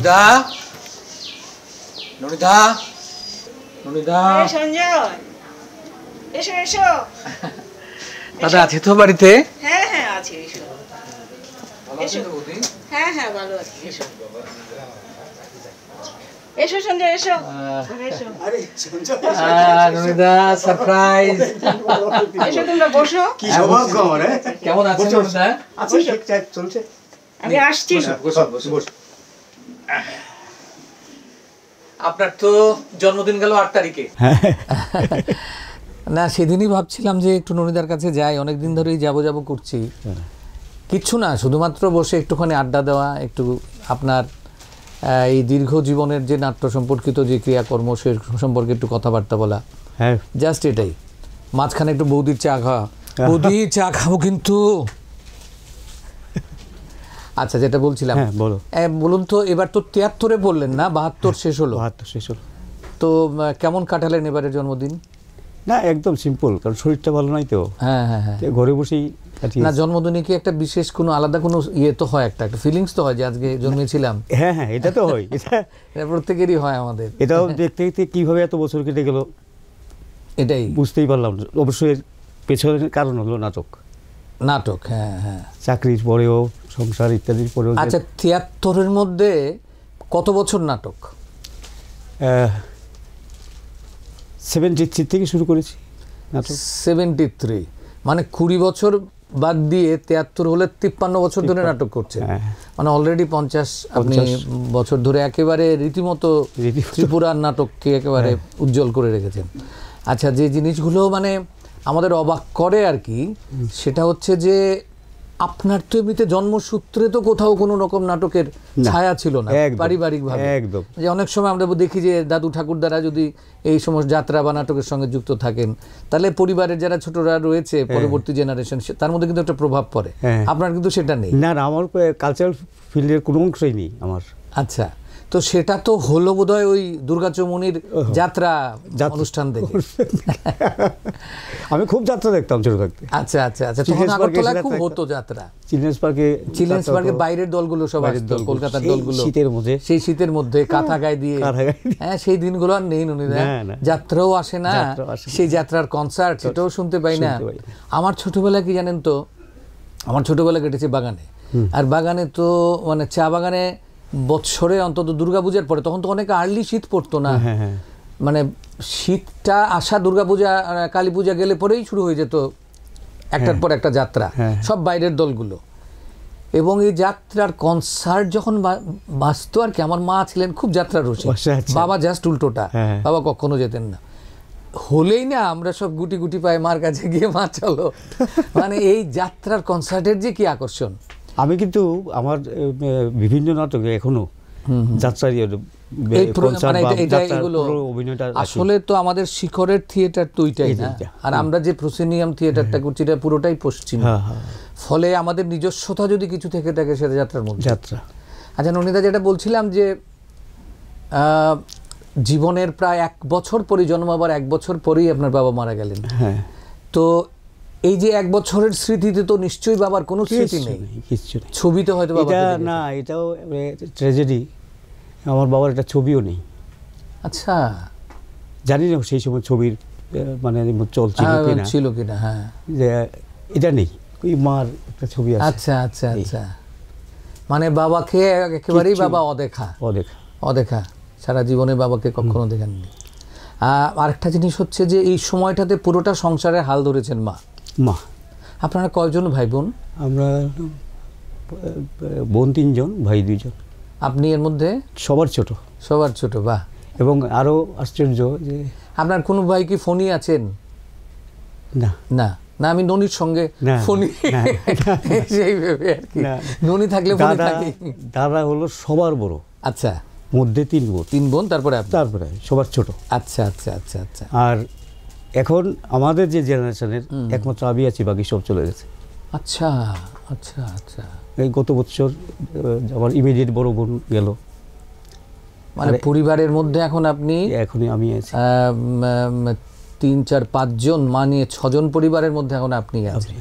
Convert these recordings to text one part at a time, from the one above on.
ননিদা, ননিদা, ননিদা। সঞ্জয়, এসো এসো। দাদা আছে তো বাড়িতে? হ্যাঁ হ্যাঁ আছে, এসো। ভালো আছেন তো বৌদি? হ্যাঁ হ্যাঁ ভালো আছি, এসো। এসো সঞ্জয়, এসো। এসো। ননিদা সারপ্রাইজ। এসো তোমরা বসো। কি সৌভাগ্য আমার। কেমন আছেন ননিদা? আছি ঠিকঠাক চলছে। আমি আসছি। আপনার তো জন্মদিন গেল 8 তারিখে। না সেদিনই ভাবছিলাম যে একটু ননিদার কাছে যাই, অনেকদিন ধরেই যাবো করছি, কিচ্ছু না, শুধুমাত্র বসে একটুখানি আড্ডা দেওয়া, একটু আপনার এই দীর্ঘ জীবনের যে নাট্য সম্পর্কিত যে ক্রিয়াকর্ম সে সম্পর্কে একটু কথাবার্তা বলা, হ্যাঁ জাস্ট এটাই। মাঝখানে একটু বৌদির চা খাওয়া, বৌদি চা খাবো কিন্তু। আচ্ছা যেটা বলছিলাম, বলো। বলুন তো, এবার তো 73-এ বললেন না, 72 শেষ হলো। 72 শেষ হলো। তো কেমন কাটালেন এবারের জন্মদিন? না একদম সিম্পল, কারণ শরীরটা ভালো নাই তো। হ্যাঁ হ্যাঁ হ্যাঁ, ঘরে বসেই না জন্মদিনে কি একটা বিশেষ কোনো আলাদা কোনো ইয়ে তো হয়, একটা ফিলিংস তো হয় যে আজকে জন্মেছিলাম। হ্যাঁ হ্যাঁ, এটা তো হয়, এটা প্রত্যেকেরই হয় আমাদের। এটাও দেখতে দেখতে কিভাবে এত বছর কেটে গেল এটাই বুঝতেই পারলাম না। অবশ্যই পেছনের কারণ হলো নাটক। নাটক, হ্যাঁ হ্যাঁ, চাকরির পরেও, সংসার ইত্যাদির পরেও। আচ্ছা 73-এর মধ্যে কত বছর নাটক? 73 থেকে শুরু করেছি নাটক। 73 মানে 20 বছর বাদ দিয়ে 73 হলে 53 বছর ধরে নাটক করছেন, মানে অলরেডি 50 আপনি বছর ধরে একেবারে রীতিমতো ত্রিপুরার নাটককে একেবারে উজ্জ্বল করে রেখেছেন। আচ্ছা যে জিনিসগুলো মানে আমাদের অবাক করে আর কি, সেটা হচ্ছে যে আপনার তো এমনিতে জন্মসূত্রে তো কোথাও কোনো রকম নাটকের ছায়া ছিল না পারিবারিকভাবে। একদম, যে অনেক সময় আমরা দেখি যে দাদু ঠাকুরদারা যদি এই সমস্ত যাত্রা বা নাটকের সঙ্গে যুক্ত থাকেন, তাহলে পরিবারের যারা ছোটরা রয়েছে পরবর্তী জেনারেশন, তার মধ্যে কিন্তু একটা প্রভাব পড়ে। আপনার কিন্তু সেটা নেই। না না, আমার কালচারাল ফিল্ডের কোনো অংশই নেই আমার। আচ্ছা, তো সেটা তো হলো বোধহয় ওই দুর্গাচৌমুনির যাত্রা অনুষ্ঠান দেখে। আমি খুব যাত্রা দেখতাম ছোট থাকতে। আচ্ছা আচ্ছা আচ্ছা, তখন আগরতলায় খুব হতো যাত্রা। চিলড্রেন্স পার্কে বাইরের দলগুলো সব আসতো, কলকাতার দলগুলো শীতের মধ্যে, সেই শীতের মধ্যে কাঁথা গায়ে দিয়ে। হ্যাঁ, সেই দিনগুলো আর নেই ননিদা, যাত্রাও আসে না, সেই যাত্রার কনসার্ট সেটাও শুনতে পাই না। আমার ছোটবেলা কি জানেন তো, আমার ছোটবেলা কেটেছে বাগানে, আর বাগানে তো মানে চা বাগানে বছরে অন্তত দুর্গাপূজার পরে, তখন তো অনেক আর্লি শীত পড়তো না, মানে শীতটা আসা দুর্গাপূজা কালী পূজা গেলে পরেই শুরু হয়ে যেত একটার পর একটা যাত্রা, সব বাইরের দলগুলো। এবং এই যাত্রার কনসার্ট যখন বাজতো আর কি, আমার মা ছিলেন খুব যাত্রার রসিক, বাবা জাস্ট উল্টোটা, বাবা কখনো যেতেন না। হলেই না আমরা সব গুটি গুটি পায়ে মার কাছে গিয়ে মা চলো, মানে এই যাত্রার কনসার্টের যে কি আকর্ষণ। আমি কিন্তু আমার বিভিন্ন নাটকে এখনো যাত্রার আসলে তো আমাদের শিখরের থিয়েটার তো ওইটাই না, আর আমরা যে প্রসিনিয়াম থিয়েটারটা করছি এটা পুরোটাই পশ্চিম, ফলে আমাদের নিজস্বতা যদি কিছু থেকে থাকে সেটা যাত্রার মধ্যে যাত্রা। আচ্ছা ননিদা, যেটা বলছিলাম যে জীবনের প্রায় 1 বছর পরই, জন্ম আবার 1 বছর পরেই আপনার বাবা মারা গেলেন। তো এই যে 1 বছরের স্মৃতিতে তো নিশ্চয়ই বাবার কোনো স্মৃতি নেই, ছবিতে হয়তো বাবা না, এটাও ট্র্যাজেডি, আমার বাবার একটা ছবিও নেই। আচ্ছা, জানি না সেই সময় ছবির মানে ছিল কিনা, হ্যাঁ যে এটা নেই, ওই মার একটা ছবি আছে। আচ্ছা আচ্ছা আচ্ছা, মানে বাবাকে একেবারেই বাবা অদেখা অদেখা অদেখা, সারা জীবনে বাবাকে কখনো দেখেননি। আরেকটা জিনিস হচ্ছে যে এই সময়টাতে পুরোটা সংসারে হাল ধরেছেন মা। আপনারা কয়জন ভাই বোন? আমরা বোন 3 জন, ভাই 2 জন। আপনি এর মধ্যে সবার ছোট? সবার ছোট, বাহ। এবং আরো আশ্চর্য যে আপনার কোনো ভাই কি ফোনই আছেন? না না না, আমি ননির সঙ্গে ফোনই সেই ভেবে আর কি, ননি থাকলে ফোনে থাকি। দাদা হলো সবার বড়। আচ্ছা, মধ্যে 3 বোন, তারপরে সবার ছোট। আচ্ছা আচ্ছা আচ্ছা আচ্ছা। আর এখন আমাদের যে জেনারেশনের একমাত্র আমি আছি, বাকি সব চলে গেছে। আচ্ছা আচ্ছা আচ্ছা। এই গত বছর আমার ইমিডিয়েট বড় বোন গেল, মানে পরিবারের মধ্যে এখন আপনি? এখনই আমি আছি। 3, 4, 5 জন, মা নিয়ে 6 জন পরিবারের মধ্যে এখন আপনি আছেন।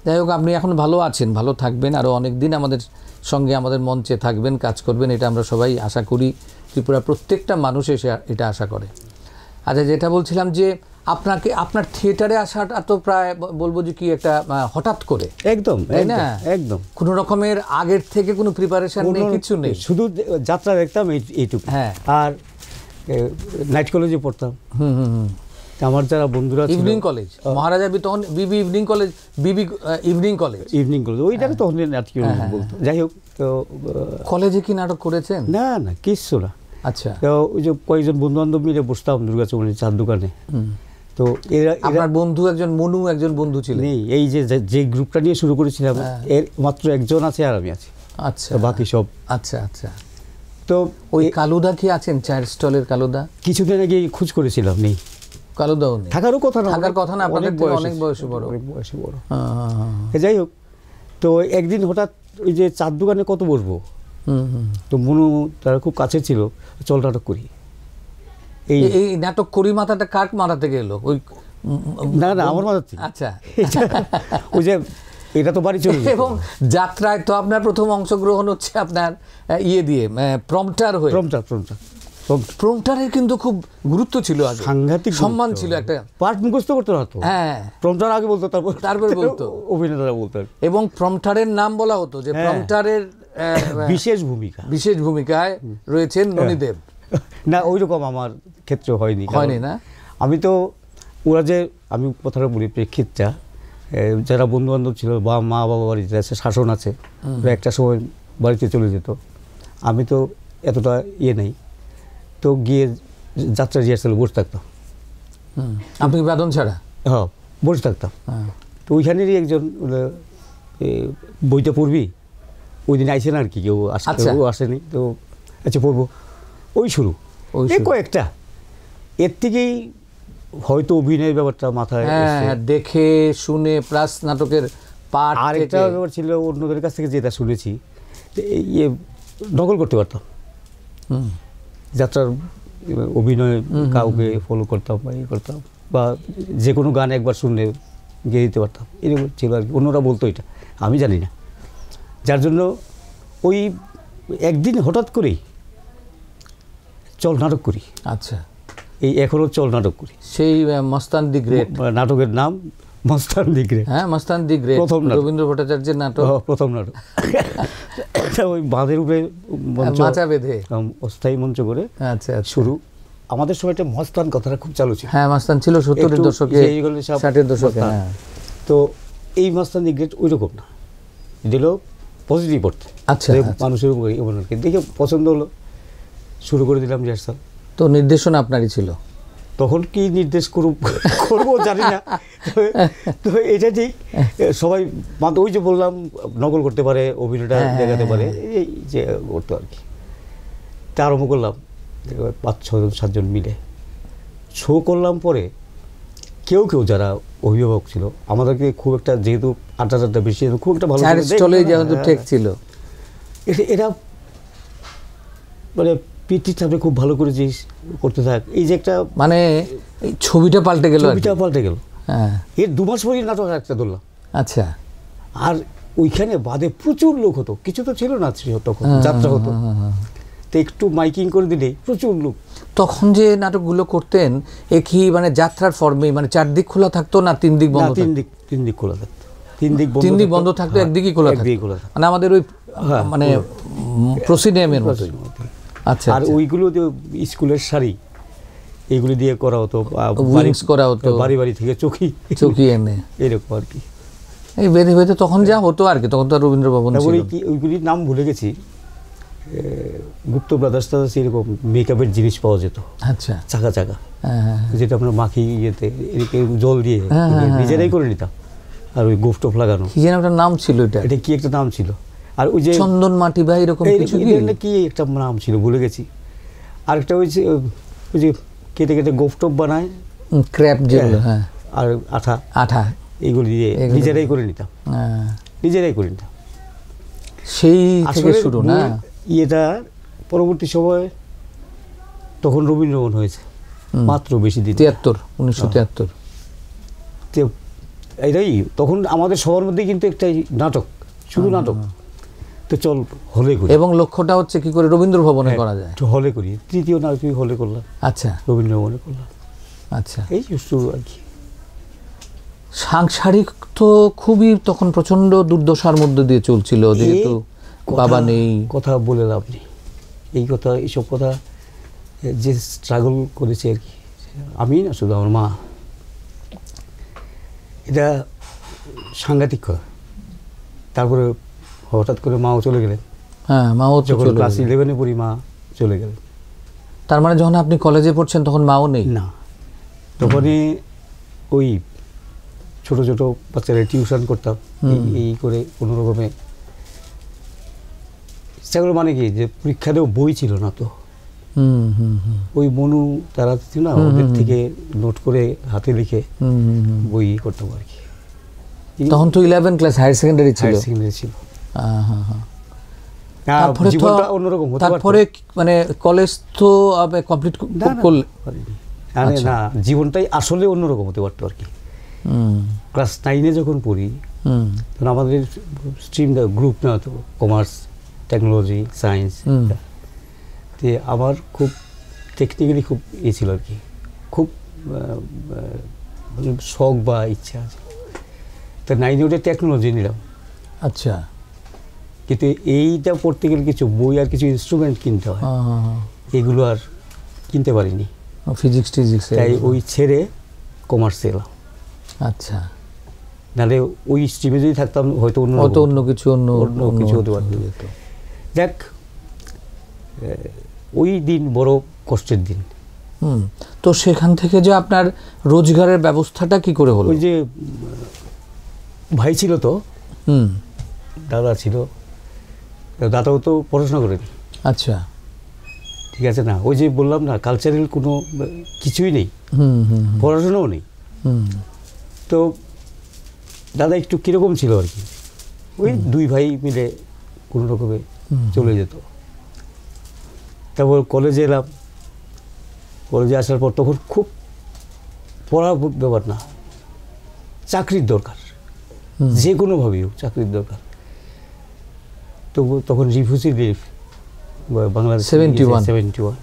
যাই হোক, আপনি এখন ভালো আছেন, ভালো থাকবেন, আরও অনেক দিন আমাদের সঙ্গে আমাদের মঞ্চে থাকবেন, কাজ করবেন, এটা আমরা সবাই আশা করি, ত্রিপুরা প্রত্যেকটা মানুষ এসে এটা আশা করে। আচ্ছা, যেটা বলছিলাম যে আপনার থিয়েটারে আসাটা তো প্রায় বলবো যে কি একটা হঠাৎ করে, একদম তাই না? একদম কোনো রকমের আগের থেকে কোনো প্রিপারেশন নেই, কিছু নেই, শুধু যাত্রা দেখতাম এইটুকু। হ্যাঁ, আর নাইট কলেজে পড়তাম। আমার যারা বন্ধুরা ছিল, ইভিনিং কলেজ, মহারাজা তখন বিবি ইভিনিং কলেজ, বিবি ইভিনিং কলেজ, ওইটাকে তখন নাটক বলতো। যাই হোক, তো কলেজে কি নাটক করেছেন? না না, কিচ্ছু না। আচ্ছা, তো ওই যে কয়েকজন বন্ধু বান্ধব মিলে বসতাম দুর্গাচরণের চার দোকানে। তো আপনার বন্ধু একজন মনু, একজন বন্ধু ছিলেন? এই যে গ্রুপটা নিয়ে শুরু করেছিলাম, এর মাত্র একজন আছে আর আমি আছি। আচ্ছা, বাকি সব। আচ্ছা আচ্ছা। তো ওই কালুদা কি আছেন, চায়ের স্টলের কালুদা? কিছুদিন আগে খোঁজ করেছিলাম, নেই। কালুদাও নেই, থাকারও কথা না, থাকার কথা না, আপনাদের থেকে অনেক বয়সে বড়। যাই হোক, তো একদিন হঠাৎ ওই যে চার দোকানে কত বসবো, তো মনু তারা খুব কাছে ছিল, চল নাটক করি। এই নাটক করি মাথাটা কার মাথা থেকে এলো? ওই না না, আমার মাথা থেকে। আচ্ছা, ওই যে এটা তো বাড়ি চলে। এবং যাত্রায় তো আপনার প্রথম অংশগ্রহণ হচ্ছে আপনার ইয়ে দিয়ে, প্রম্পটার হয়ে। প্রম্পটারের কিন্তু খুব গুরুত্ব ছিল, আগে সাংঘাতিক সম্মান ছিল, একটা পার্ট মুখস্থ করতে হতো। হ্যাঁ, প্রম্পটার আগে বলতো, তারপরে বলতো অভিনেতারা বলতো, এবং প্রম্পটারের নাম বলা হতো যে প্রম্পটারের বিশেষ ভূমিকায় রয়েছেন ননীদেব। না, ওইরকম আমার ক্ষেত্রে হয়নি না। আমি তো ওরা যে, আমি কথাটা বলি প্রেক্ষিতটা, যারা বন্ধু বান্ধব ছিল বা মা বাবা বাড়িতে আছে, শাসন আছে, একটা সময় বাড়িতে চলে যেত। আমি তো এতটা ইয়ে নেই, তো গিয়ে যাত্রা রিহার্সালে বসে থাকতাম। আপনি বেতন ছাড়া? হ্যাঁ, বসে থাকতাম। তো ওইখানেরই একজন, বইটা পড়বি, ওই দিন আইসে না আর কি, কেউ আসেনি, তো আচ্ছা পড়বো, ওই শুরু কয়েকটা। এর থেকেই হয়তো অভিনয়ের ব্যাপারটা মাথায় দেখে শুনে, প্লাস নাটকের পাঠ। আর একটা ব্যাপার ছিল, অন্যদের কাছ থেকে যেটা শুনেছি, ইয়ে নকল করতে পারতাম। যাত্রার অভিনয় কাউকে ফলো করতাম বা ইয়ে করতাম, বা যে কোনো গান একবার শুনলে গেয়ে দিতে পারতাম, এরকম ছিল আর কি। অন্যরা বলতো এটা, আমি জানি না। যার জন্য ওই একদিন হঠাৎ করেই চল নাটক করি। আচ্ছা, এই এখনও চল নাটক করি। সেই মস্তান দি গ্রেট নাটকের নাম, মস্তান দি গ্রেট। হ্যাঁ, মস্তান দি গ্রেট, রবীন্দ্র ভট্টাচার্যের নাটক, প্রথম নাটক। ওই বাঁধের উপরে মাচা বেঁধে অস্থায়ী মঞ্চ করে শুরু। আমাদের সময় একটা মস্তান কথাটা খুব চালু ছিল। হ্যাঁ, মস্তান ছিল 70-এর দশকে, 60-এর দশকে। তো এই মস্তান দি গ্রেট ওই রকম না, দিল পজিটিভ করতে। আচ্ছা, মানুষের দেখে পছন্দ হলো, শুরু করে দিলাম রিহার্সাল। তো নির্দেশনা আপনারই ছিল তখন? কি নির্দেশ করবো জানি না। তো এটা ঠিক, সবাই ওই যে বললাম, নকল করতে পারে, অভিনয়টা দেখাতে পারে, এই যে করতো আর কি। তা আরম্ভ করলাম 5-6-7 মিলে শো করলাম। পরে কেউ যারা অভিভাবক ছিল আমাদেরকে খুব একটা, যেহেতু আড্ডা বেশি, খুব একটা ভালো ছিল, এরা মানে পিটিটা খুব ভালো করেছিস, করতে থাক। এই যে একটা মানে ছবিটা পাল্টে গেল। হ্যাঁ, এর 2 মাস পরেই নাটক একটা ধরলাম। আচ্ছা, আর ওইখানে বাদে প্রচুর লোক হতো, কিছু তো ছিল না তখন, যাত্রা হতো, তো একটু মাইকিং করে দিলেই প্রচুর লোক। তখন যে নাটকগুলো করতেন, একই মানে যাত্রার ফর্মে, মানে 4 দিক খোলা থাকতো না 3 দিক বন্ধ? 3 দিক খোলা থাকতো। 3 দিক বন্ধ থাকতো, একদিকই খোলা থাকতো, মানে আমাদের ওই মানে প্রসিডিয়ামের মতো। আচ্ছা, আর ওইগুলো যে স্কুলের শাড়ি, এইগুলি দিয়ে করা হতো, বাড়ি বাড়ি থেকে চকি এনে, এরকম আর কি। এই বেঁধে বেঁধে তখন যা হতো আর কি। তখন তো রবীন্দ্র ভবন ছিল। ওইগুলির নাম ভুলে গেছি, গুপ্ত ব্রাদার্স টাদার্স, এরকম মেকআপের জিনিস পাওয়া যেত। আচ্ছা, চাকা যেটা আমরা মাখি ইয়েতে জল দিয়ে নিজেরাই করে নিতাম। আর ওই গোফটোপ লাগানো, কি যেন একটা নাম ছিল, এটা কি একটা নাম ছিল। আর ওই যে চন্দন মাটি বা এরকম কিছু, কি একটা নাম ছিল, ভুলে গেছি। আর একটা ওই যে কেটে কেটে গোফটোপ বানায়, ক্র্যাপ যেগুলো, হ্যাঁ, আর আঠা এইগুলি দিয়ে নিজেরাই করে নিতাম। সেই থেকে শুরু না ইয়েটা। পরবর্তী সময় তখন রবীন্দ্রভবন হয়েছে মাত্র বেশি দিন, 1973। এটাই তখন আমাদের সবার মধ্যে কিন্তু একটা নাটক, শুধু নাটক। তো চল হলে করি। এবং লক্ষ্যটা হচ্ছে কি করে রবীন্দ্র ভবনে করা যায়, একটু হলে করি। তৃতীয় না তুই হলে করলাম, আচ্ছা রবীন্দ্র ভবনে করলাম। আচ্ছা, এই একটু আর কি। সাংসারিক তো খুবই তখন প্রচন্ড দুর্দশার মধ্যে দিয়ে চলছিল, যেহেতু বাবা নেই। কথা বলে লাভ নেই, এই কথা, এইসব কথা যে স্ট্রাগল করেছে আর কি, আমি না শুধু আমার মা, এটা সাংঘাতিক কথা। তারপরে হঠাৎ করে মাও চলে গেলেন। হ্যাঁ, মাও যখন ক্লাস 11-এ পড়ি মা চলে গেলেন। তার মানে যখন আপনি কলেজে পড়ছেন তখন মাও নেই? না, তখনই ওই ছোট ছোট বাচ্চারা টিউশন করতাম, এই করে কোনো রকমে সেগুলো। মানে কি যে পরীক্ষাতেও বই ছিল না, তো ওই মনু তারা ছিল না, ওদের থেকে নোট করে হাতে লিখে বই করতাম আর কি। তখন তো 11 ক্লাস, হায়ার সেকেন্ডারি ছিল। তারপরে মানে কলেজ তো কমপ্লিট করলে না, জীবনটাই আসলে অন্যরকম হতে পারতো আর কি। ক্লাস 9-এ যখন পড়ি তখন আমাদের স্ট্রিম গ্রুপ না তো, কমার্স, টেকনোলজি, সায়েন্স। তো আমার খুব টেকনিক্যালি খুব ছিল আর কি, খুব শখ বা ইচ্ছা আছে। তো 9-এ উঠে টেকনোলজি নিলাম। আচ্ছা, কিন্তু এইটা পড়তে গেলে কিছু বই আর কিছু ইনস্ট্রুমেন্ট কিনতে হয়, এগুলো আর কিনতে পারিনি। ফিজিক্স টিজিক্স, তাই ওই ছেড়ে কমার্সে এলাম। আচ্ছা, নাহলে ওই স্ট্রিমে যদি থাকতাম হয়তো অন্য কিছু হতে পারত। দেখ, ওই দিন বড় কষ্টের দিন। তো সেখান থেকে যে আপনার রোজগারের ব্যবস্থাটা কি করে হলো? ওই যে ভাই ছিল তো, দাদা ছিল, দাদাও তো পড়াশোনা করেনি। আচ্ছা, ঠিক আছে না, ওই যে বললাম না কালচারাল কোনো কিছুই নেই, পড়াশোনাও নেই। তো দাদা একটু কীরকম ছিল আর কি, ওই দুই ভাই মিলে কোনো রকমে চলে যেত। তারপর কলেজে এলাম। কলেজে আসার পর তখন খুব পড়ার ব্যাপার না, চাকরির দরকার, যে কোনোভাবেই হোক চাকরির দরকার। তো তখন রিফিউজি রিলিফ বাংলাদেশ 71,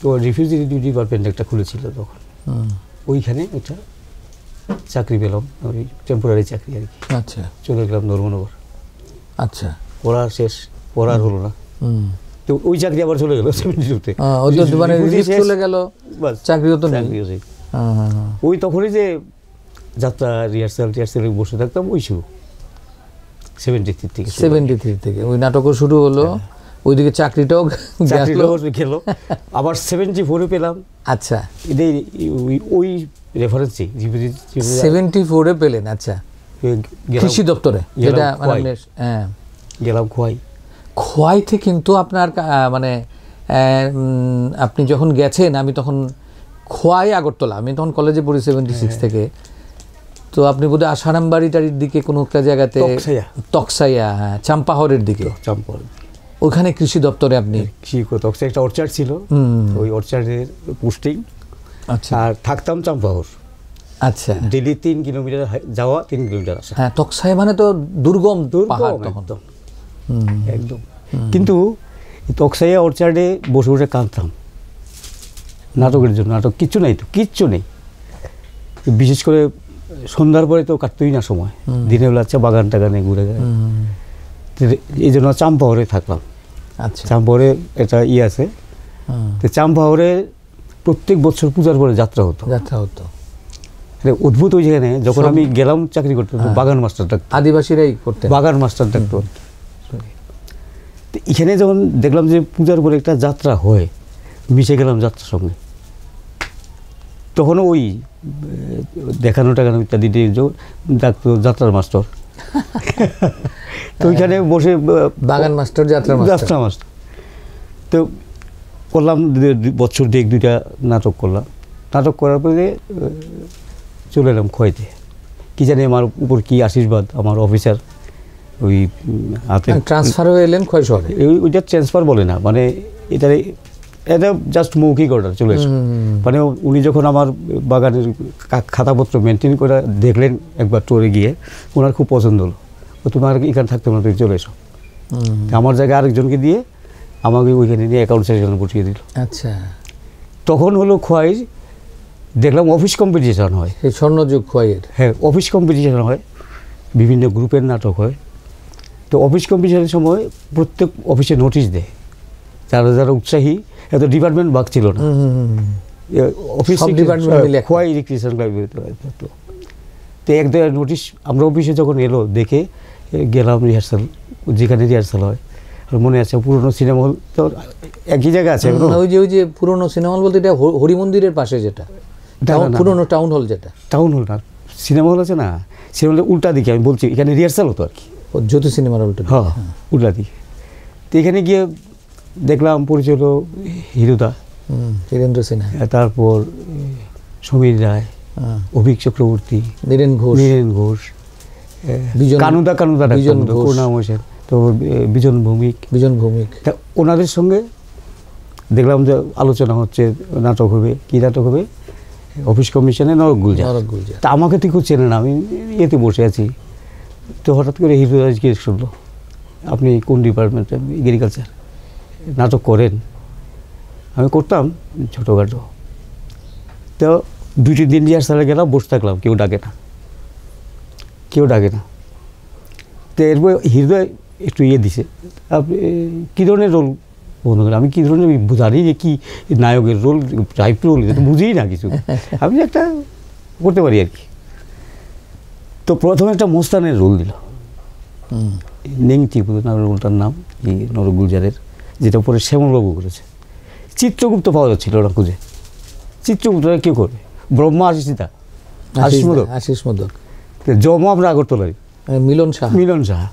তো রিফিউজি ডিপার্টমেন্ট একটা খুলেছিল তখন, ওইখানে একটা চাকরি পেলাম, ওই টেম্পোরারি চাকরি আর কি। আচ্ছা, চলে গেলাম ধর্মনগর। আচ্ছা, পড়া শেষ, পড়ার হলো না, তো ওই চাকরি আবার চলে গেল 72-তে। মানে রিলিফ চলে গেল, চাকরিও তো নেই। ওই তখনই যে যাত্রা রিহার্সাল বসে থাকতাম, ওই শুরু 73 থেকে ওই নাটকও শুরু হলো, ওইদিকে চাকরিটাও গেল, আবার 74-এ পেলাম। আচ্ছা, ওই রেফারেন্সে 74-এ পেলেন। আচ্ছা, কৃষি দপ্তরে, যেটা মানে গেলাম খোয়াইতে। কিন্তু আপনার মানে আপনি যখন গেছেন, আমি তখন খোয়াই আগরতলা, আমি তখন কলেজে পড়ি 76 থেকে। তো আপনি বোধহয় আসারামবাড়িটার দিকে কোনো একটা জায়গাতে, তকসাইয়া, হ্যাঁ, চাম্পাহরের দিকে, ওইখানে কৃষি দপ্তরে আপনি তকসাই একটা অর্চার্ড ছিল, ওই অর্চার্ডের পোস্টিং। আচ্ছা, আর থাকতাম চাম্পাহর। আচ্ছা, ডেলি 3 কিলোমিটার যাওয়া, 3 কিলোমিটার আসা। হ্যাঁ, তকসাই মানে তো দুর্গম পাহাড় তখন একদম। কিন্তু তকসাইয়া অর্চার্ডে বসে বসে কাঁদতাম নাটকের জন্য। নাটক কিচ্ছু নাই, তো কিচ্ছু নেই, বিশেষ করে সন্ধ্যার পরে তো কাটতই না সময়, দিনের বেলা বাগান টাগানে ঘুরে যায়। এই জন্য চাম্পাহরে থাকলাম। আচ্ছা, চাম্পাহরে একটা আছে, তো চাম্পাহরে প্রত্যেক বছর পূজার পরে যাত্রা হতো। অদ্ভুত। ওই যেখানে যখন আমি গেলাম চাকরি করতে, বাগান মাস্টার ডাক্তার, আদিবাসীরাই করতেন, বাগান মাস্টার ডাক্তার। এখানে যখন দেখলাম যে পূজার পরে একটা যাত্রা হয়, মিশে গেলাম যাত্রার সঙ্গে। তখনও ওই দেখানো টাকানো ইত্যাদি ডাক্তার, যাত্রার মাস্টার। তো ওইখানে বসে বাগান মাস্টার, যাত্রা মাস্টার। তো করলাম বছর 1-2টা নাটক করলাম। নাটক করার পরে চলে এলাম খোয়াইতে। কি জানি আমার উপর কি আশীর্বাদ, আমার অফিসার ওই হাতে ট্রান্সফার হয়ে এলেন খোয়াই শহরে। ওইটা ট্রান্সফার বলে না, মানে এটা জাস্ট মৌখিক অর্ডার চলে এসে। মানে উনি যখন আমার বাগানের খাতাপত্র মেনটেন করে দেখলেন একবার টোরে গিয়ে, ওনার খুব পছন্দ হলো, ও তোমার এখানে থাকতে পারো, তুমি চলে এসো। আমার জায়গায় আরেকজনকে দিয়ে আমাকে ওইখানে নিয়ে অ্যাকাউন্ট সেকশনে বসিয়ে দিল। আচ্ছা, তখন হলো খোয়াই দেখলাম অফিস কম্পিটিশন হয়, এই স্বর্ণযুগ খোয়াইয়ের। হ্যাঁ, অফিস কম্পিটিশন হয়, বিভিন্ন গ্রুপের নাটক হয়। তো অফিস কম্পিটিশনের সময় প্রত্যেক অফিসে নোটিশ দেয়, যারা যারা উৎসাহী, এত ডিপার্টমেন্ট ভাগ ছিল না, অফিস খোয়াই রিক্রিয়েশন ক্লাব। তো এক জায়গায় নোটিশ আমরা অফিসে যখন এলো দেখে গেলাম রিহার্সাল, যেখানে রিহার্সাল হয়। মনে আছে পুরনো সিনেমা হল তো একই জায়গা আছে, ওই যে পুরনো সিনেমা হল বলতে এটা হরিমন্দিরের পাশে, যেটা পুরনো টাউন হল, যেটা টাউন হল না, সিনেমা হল আছে না, সিনেমা হলের উল্টা দিকে আমি বলছি, এখানে রিহার্সাল হতো আর কি, জ্যোতি সিনেমার উল্টা। হ্যাঁ, উল্টা দিকে। তো এখানে গিয়ে দেখলাম পরিচয় হলো হিরুদা, বীরেন্দ্র সিনহা, তারপর সমীর রায়, অভিক চক্রবর্তী, নীরেন ঘোষ, কানুদা করুণা মোশন, তো বিজন ভৌমিক। তা ওনাদের সঙ্গে দেখলাম যে আলোচনা হচ্ছে, নাটক হবে, কী নাটক হবে, অফিস কমিশনে নরক গুলজার। তা আমাকে তো কেউ চেনে না, আমি এতে বসে আছি। তো হঠাৎ করে হিরোরাজ জিজ্ঞেস করলো, আপনি কোন ডিপার্টমেন্টে? এগ্রিকালচার। নাটক করেন? আমি করতাম ছোটোখাটো। তো 2-3 দিন রিহার্সালে গেলাম, বসে থাকলাম, কেউ ডাকে না। তো এরপর হৃদয় একটু দিছে, আপনি কী ধরনের রোল বন্ধু করেন? আমি কী ধরনের জানি যে কী নায়কের রোল, টাইপ রোল, এটা বুঝিই না কিছু, আমি একটা করতে পারি আর কি। তো প্রথমে একটা মোস্তানের রোল দিল, নেংটি রোলটার নাম, এই নরক গুলজারের, যেটা পরে শ্যামলবাবু করেছে। চিত্রগুপ্ত পাওয়া যাচ্ছিল না খুঁজে, চিত্রগুপ্তরা কেউ করবে? ব্রহ্মা, আশিস মোদক, জমা আমরা আগরতলায়, মিলন সাহা।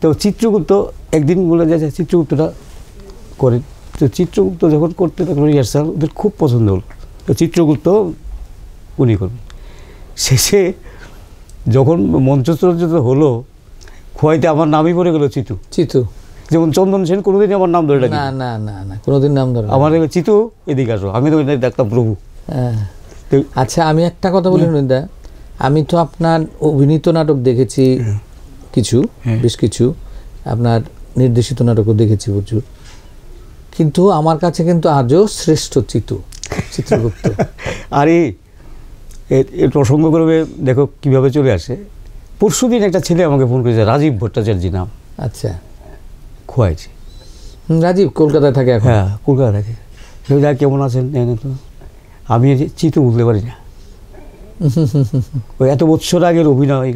তো চিত্রগুপ্ত একদিন বলে যাচ্ছে চিত্রগুপ্তটা করে। তো চিত্রগুপ্ত যখন করতে থাকলো রিহার্সাল, ওদের খুব পছন্দ হলো। তো চিত্রগুপ্ত উনি করবেন। শেষে যখন মঞ্চচর্চিত হলো, খোয়াইতে আমার নামই পড়ে গেল চিতু। যেমন চন্দন সেন কোনোদিন আমার নাম ধরে ডাকি না, কোনোদিন নাম ধরে আমার চিতু, এদিকে আসো, আমি তো ডাকতাম প্রভু। আচ্ছা, আমি একটা কথা বলি নন্দা, আমি তো আপনার অভিনীত নাটক দেখেছি কিছু, বেশ কিছু, আপনার নির্দেশিত নাটকও দেখেছি প্রচুর, কিন্তু আমার কাছে কিন্তু আজও শ্রেষ্ঠ চিত্রগুপ্ত। আরে এর প্রসঙ্গ করবে, দেখো কিভাবে চলে আসে। পরশুদিন একটা ছেলে আমাকে ফোন করেছে, রাজীব ভট্টাচার্য নাম। আচ্ছা, খোয়াইছে। রাজীব কলকাতায় থাকে এখন? হ্যাঁ, কলকাতায় থাকে। কেমন আছেন? তো আমি চিত্র বুঝতে পারি না, ওই এত বছর আগের অভিনয়,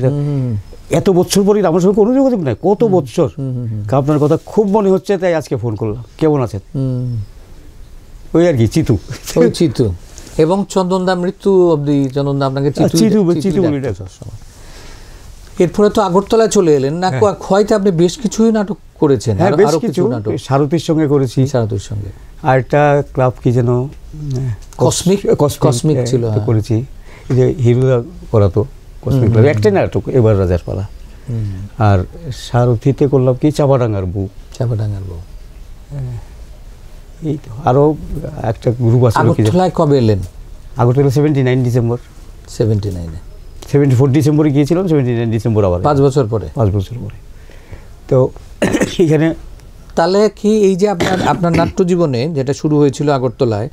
এত বছর পরে আমার সঙ্গে কোনো যোগাযোগ নাই, কত বছর। আপনার কথা খুব মনে হচ্ছে, তাই আজকে ফোন করলাম, কেমন আছেন? ওই আর কি, চিতু। এবং চন্দনদা মৃত্যু অবধি চন্দনদা আপনাকে চিতু। এরপরে তো আগরতলায় চলে এলেন না, খোয়াইতে আপনি বেশ কিছুই নাটক করেছেন। বেশ কিছু সারথীর সঙ্গে করেছি, সারথীর সঙ্গে। আর একটা ক্লাব কি যেন কসমিক ছিল, করেছি। এই যে হিরোদা করাতো কসমিক ক্লাব, একটাই নাটক, এবার রাজার পালা। আর সারথীতে করলাম কি চাপাডাঙ্গার বউ। এই তো আরো একটা গ্রুপ আছে। আগরতলায় কবে এলেন? আগরতলা 79 ডিসেম্বর। 74 ডিসেম্বরে গিয়েছিলাম, 79 ডিসেম্বর আবার 5 বছর পরে। তো এখানে তাহলে কি এই যে আপনার নাট্য জীবনে যেটা শুরু হয়েছিল আগরতলায়,